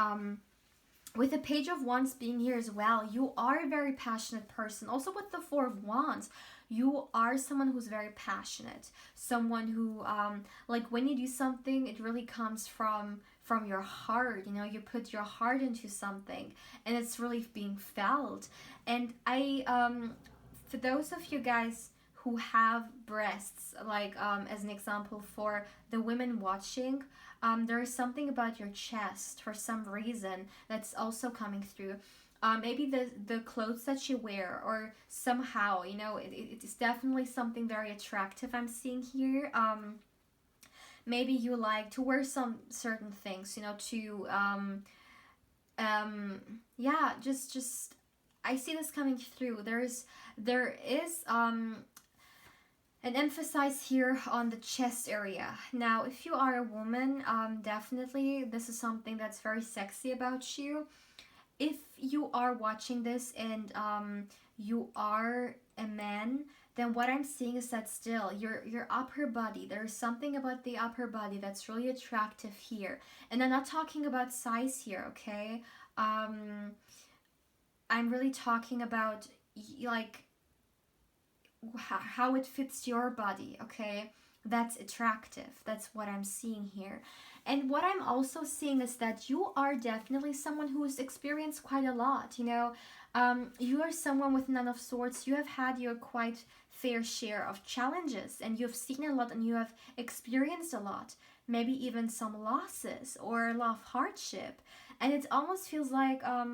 with the Page of Wands being here as well, you are a very passionate person. Also with the Four of Wands, you are someone who's very passionate. Someone who, like when you do something, it really comes from your heart. You put your heart into something, and it's really being felt. And for those of you guys who have breasts, like as an example for the women watching, there is something about your chest for some reason that's also coming through. Maybe the clothes that you wear, or somehow, it's definitely something very attractive I'm seeing here. Maybe you like to wear some certain things, to um yeah, just I see this coming through. There is an emphasis here on the chest area. Now, if you are a woman, definitely this is something that's very sexy about you. If you are watching this and you are a man, then what I'm seeing is that still your upper body, there's something about the upper body that's really attractive here. And I'm not talking about size here, okay? Um, I'm really talking about like how it fits your body, okay? That's attractive. That's what I'm seeing here. And what I'm also seeing is that you are definitely someone who has experienced quite a lot, you are someone with Nine of Swords. You have had your quite fair share of challenges, and you've seen a lot and you have experienced a lot, maybe even some losses or a lot of hardship. And it almost feels like a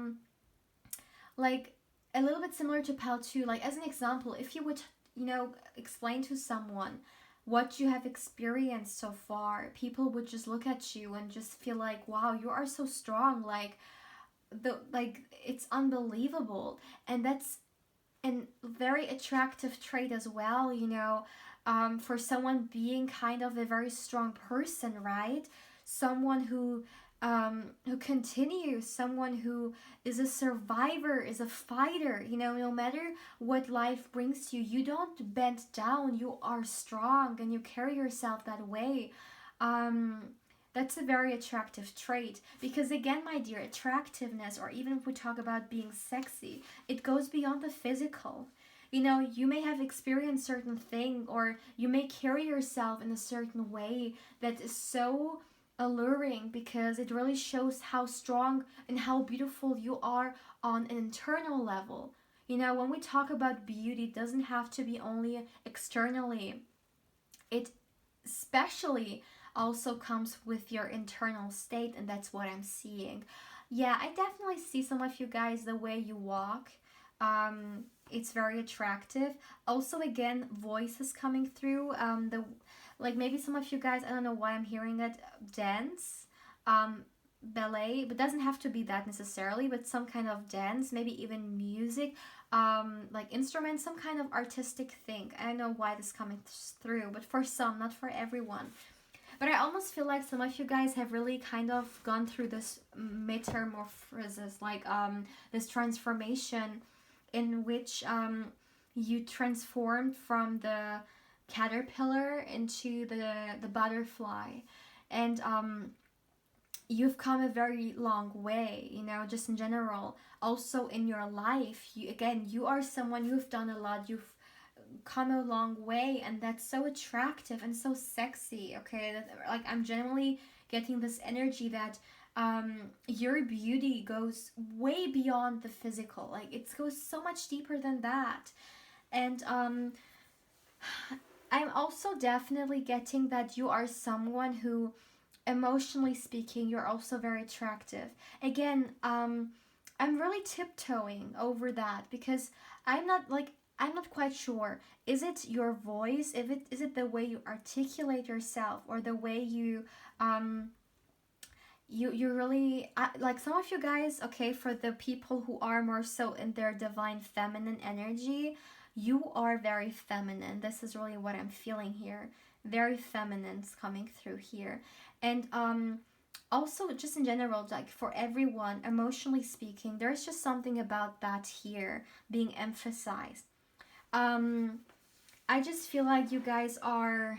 little bit similar to Pal 2. Like as an example, if you would, explain to someone what you have experienced so far, people would just look at you and just feel like, wow, you are so strong. Like it's unbelievable. And that's a very attractive trait as well, for someone being kind of a very strong person, right? Someone who continues, someone who is a survivor, is a fighter. No matter what life brings to you, you don't bend down. You are strong, and you carry yourself that way. That's a very attractive trait, because again, my dear, attractiveness, or even if we talk about being sexy, it goes beyond the physical. You may have experienced certain thing, or you may carry yourself in a certain way that is so alluring, because it really shows how strong and how beautiful you are on an internal level. When we talk about beauty, it doesn't have to be only externally. It especially also comes with your internal state, and that's what I'm seeing. Yeah, I definitely see some of you guys, the way you walk. It's very attractive. Also, again, voice is coming through. The Like maybe some of you guys, I don't know why I'm hearing it, dance. ballet, but doesn't have to be that necessarily, but some kind of dance, maybe even music, like instruments, some kind of artistic thing. I don't know why this coming through, but for some, not for everyone. But I almost feel like some of you guys have really kind of gone through this metamorphosis, like this transformation in which you transformed from the caterpillar into the butterfly, and you've come a very long way, you know, just in general. Also in your life, you, again, you are someone, you've done a lot, you've come a long way, and that's so attractive and so sexy. Okay, that, like, I'm generally getting this energy that your beauty goes way beyond the physical, like it goes so much deeper than that. And I'm also definitely getting that you are someone who, emotionally speaking, you're also very attractive. Again, I'm really tiptoeing over that because I'm not quite sure. Is it your voice? If it is it the way you articulate yourself, or the way you you really like some of you guys, okay, for the people who are more so in their divine feminine energy, you are very feminine. This is really what I'm feeling here. Very feminine's coming through here. And also just in general, like for everyone, emotionally speaking, there's just something about that here being emphasized. um I just feel like you guys are,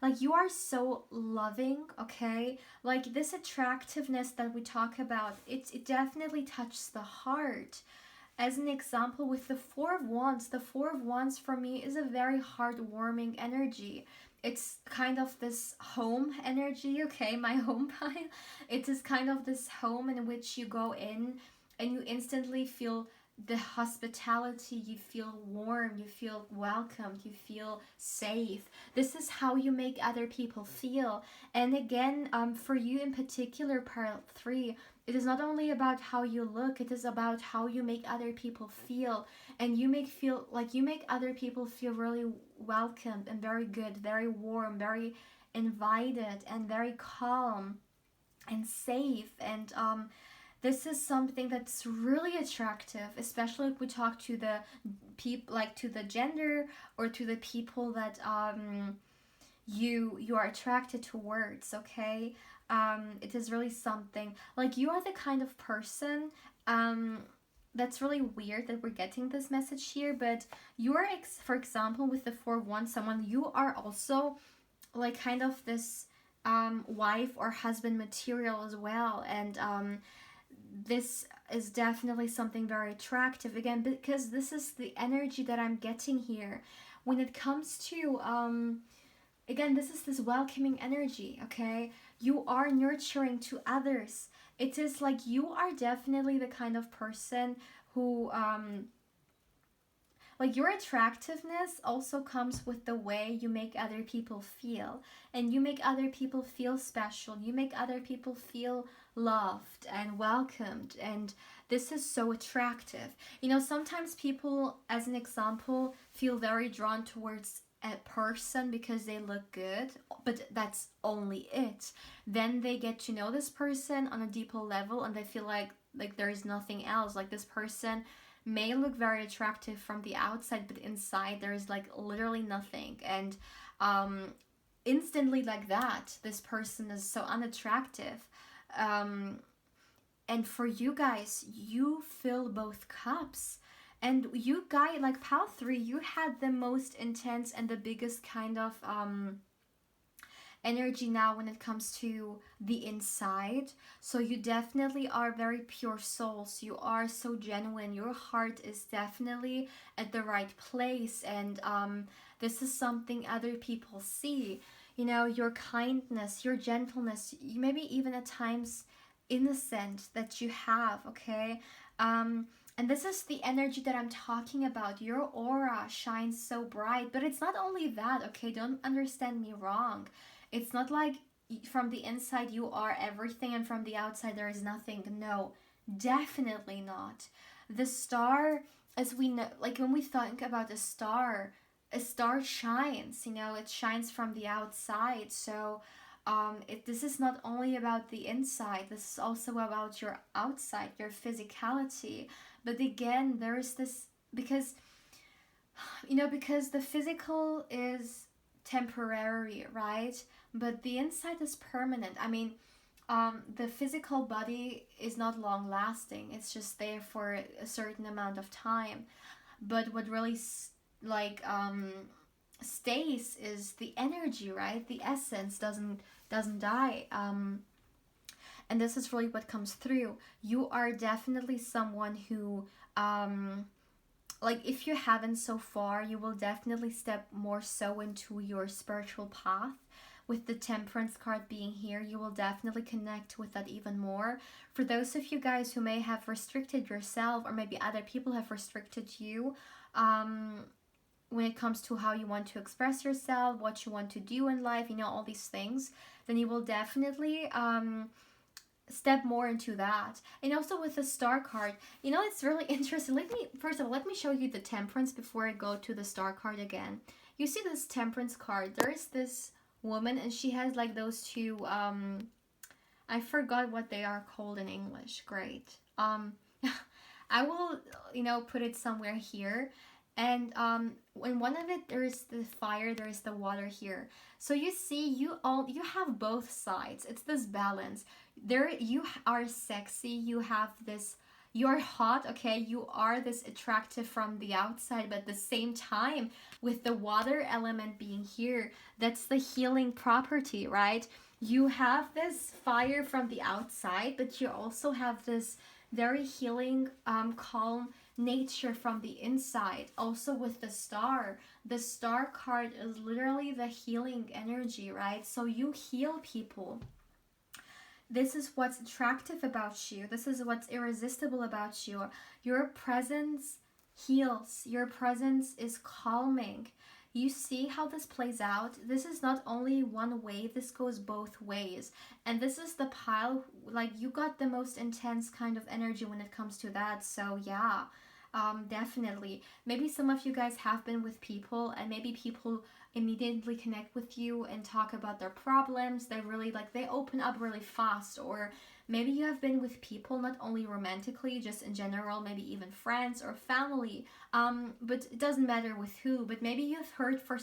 like, you are so loving, okay? Like this attractiveness that we talk about, it definitely touches the heart. As an example, with the Four of Wands, the Four of Wands for me is a very heartwarming energy. It's kind of this home energy, okay? My home pile. It is kind of this home in which you go in and you instantly feel the hospitality, you feel warm, you feel welcomed, you feel safe. This is how you make other people feel. And again, for you in particular, part 3, it is not only about how you look, it is about how you make other people feel. And you make other people feel really welcomed and very good, very warm, very invited, and very calm and safe. And this is something that's really attractive, especially if we talk to the people, like to the gender, or to the people that you are attracted towards, okay? It is really something, like, you are the kind of person, that's really weird that we're getting this message here, but you are, for example, with the 4-1, someone, you are also like kind of this wife or husband material as well. And this is definitely something very attractive, again, because this is the energy that I'm getting here when it comes to again, this is this welcoming energy, okay? You are nurturing to others. It is like you are definitely the kind of person who like, your attractiveness also comes with the way you make other people feel. And you make other people feel special. You make other people feel loved and welcomed. And this is so attractive. You know, sometimes people, as an example, feel very drawn towards a person because they look good, but that's only it. Then they get to know this person on a deeper level and they feel like there is nothing else. Like, this person may look very attractive from the outside, but inside there is like literally nothing. And instantly, like that, this person is so unattractive. And for you guys, you fill both cups. And you guys, like pile 3, you had the most intense and the biggest kind of energy now when it comes to the inside. So you definitely are very pure souls. You are so genuine. Your heart is definitely at the right place. And this is something other people see. You know, your kindness, your gentleness, maybe even at times innocent that you have, okay? And this is the energy that I'm talking about. Your aura shines so bright. But it's not only that, okay? Don't understand me wrong. It's not like from the inside you are everything and from the outside there is nothing. No, definitely not. The star, as we know, like when we think about a star shines, you know, it shines from the outside. So This is not only about the inside, this is also about your outside, your physicality. But again, there is this, because because the physical is temporary, right? But the inside is permanent. I mean, the physical body is not long lasting, it's just there for a certain amount of time. But what really like stays is the energy, right? The essence doesn't die. And this is really what comes through. You are definitely someone who like, if you haven't so far, you will definitely step more so into your spiritual path. With the Temperance card being here, you will definitely connect with that even more. For those of you guys who may have restricted yourself, or maybe other people have restricted you, when it comes to how you want to express yourself, what you want to do in life, all these things, then you will definitely step more into that. And also with the Star card, it's really interesting. First of all, let me show you the Temperance before I go to the Star card again. You see this Temperance card, there is this woman, and she has like those two, I forgot what they are called in English. Great. I will put it somewhere here. And in one of it, there's the fire, there's the water here. So you see, you have both sides. It's this balance. There, you are sexy. You have this. You're hot, okay? You are this attractive from the outside, but at the same time, with the water element being here, that's the healing property, right? You have this fire from the outside, but you also have this very healing, calm nature from the inside. Also with the Star card is literally the healing energy, right? So you heal people. This is what's attractive about you. This is what's irresistible about you. Your presence heals. Your presence is calming. You see how this plays out? This is not only one way, this goes both ways. And this is the pile, like, you got the most intense kind of energy when it comes to that. So yeah, definitely. Maybe some of you guys have been with people, and maybe people immediately connect with you and talk about their problems. They really they open up really fast. Or maybe you have been with people, not only romantically, just in general, maybe even friends or family, but it doesn't matter with who. But maybe you've heard for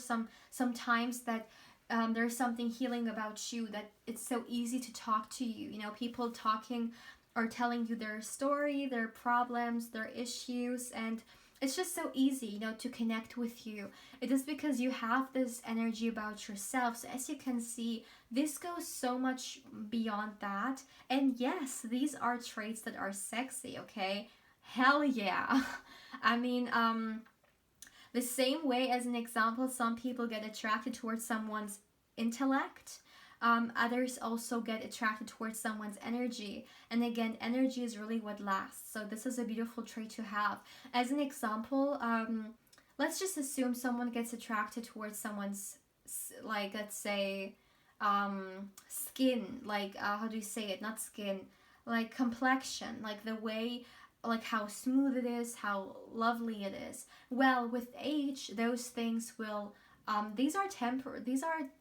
sometimes that there's something healing about you, that it's so easy to talk to you. People talking or telling you their story, their problems, their issues, and it's just so easy, to connect with you. It is because you have this energy about yourself. So as you can see, this goes so much beyond that. And yes, these are traits that are sexy, okay? Hell yeah. I mean, the same way, as an example, some people get attracted towards someone's intellect. Others also get attracted towards someone's energy. And again, energy is really what lasts. So this is a beautiful trait to have. As an example, let's just assume someone gets attracted towards someone's, like, let's say, skin. Like, how do you say it? Not skin. Like, complexion. Like, the way, like, how smooth it is, how lovely it is. Well, with age, those things will... these are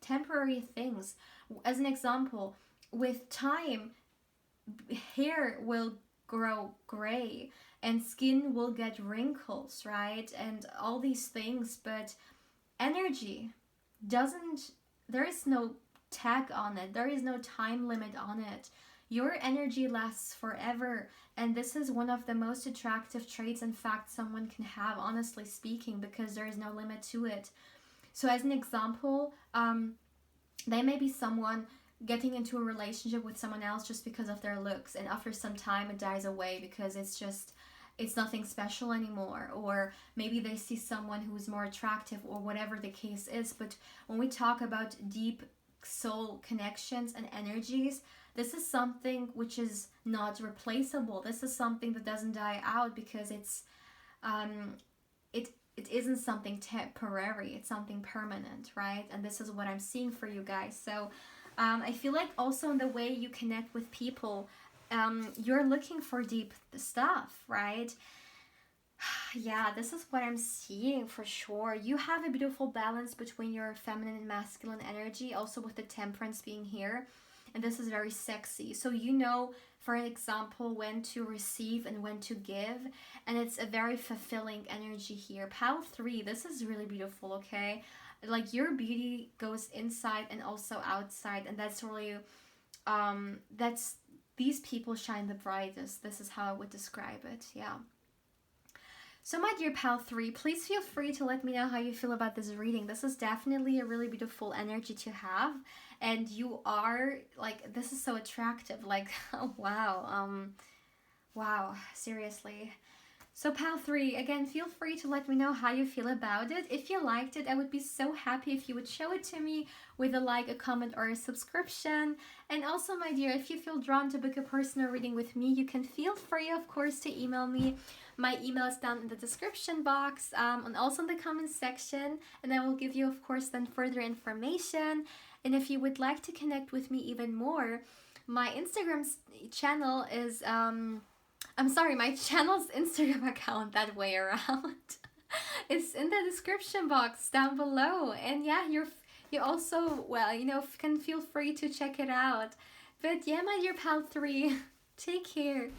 temporary things. As an example, with time, hair will grow gray and skin will get wrinkles, right? And all these things, but energy doesn't, there is no tag on it. There is no time limit on it. Your energy lasts forever, and this is one of the most attractive traits, in fact, someone can have, honestly speaking, because there is no limit to it. So as an example, there may be someone getting into a relationship with someone else just because of their looks, and after some time it dies away because it's nothing special anymore. Or maybe they see someone who is more attractive, or whatever the case is. But when we talk about deep soul connections and energies, this is something which is not replaceable. This is something that doesn't die out, because it isn't something temporary, it's something permanent, right? And this is what I'm seeing for you guys. So I feel like also in the way you connect with people, you're looking for deep stuff, right? Yeah, this is what I'm seeing for sure. You have a beautiful balance between your feminine and masculine energy, also with the temperance being here. And this is very sexy. So, you know, for example, when to receive and when to give. And it's a very fulfilling energy here. Pile 3, this is really beautiful, okay? Like your beauty goes inside and also outside. And that's really, that's, these people shine the brightest. This is how I would describe it. Yeah. So, my dear pal 3, please feel free to let me know how you feel about this reading. This is definitely a really beautiful energy to have, and you are like, this is so attractive. Like, oh, wow, wow, seriously. So, pal 3, again, feel free to let me know how you feel about it. If you liked it, I would be so happy if you would show it to me with a like, a comment, or a subscription. And also, my dear, if you feel drawn to book a personal reading with me, you can feel free, of course, to email me. My email is down in the description box, and also in the comments section. And I will give you, of course, then further information. And if you would like to connect with me even more, my Instagram channel is I'm sorry, my channel's Instagram account, that way around. It's in the description box down below. And yeah, you also, well, you know, can feel free to check it out. But yeah, my dear pal 3, take care.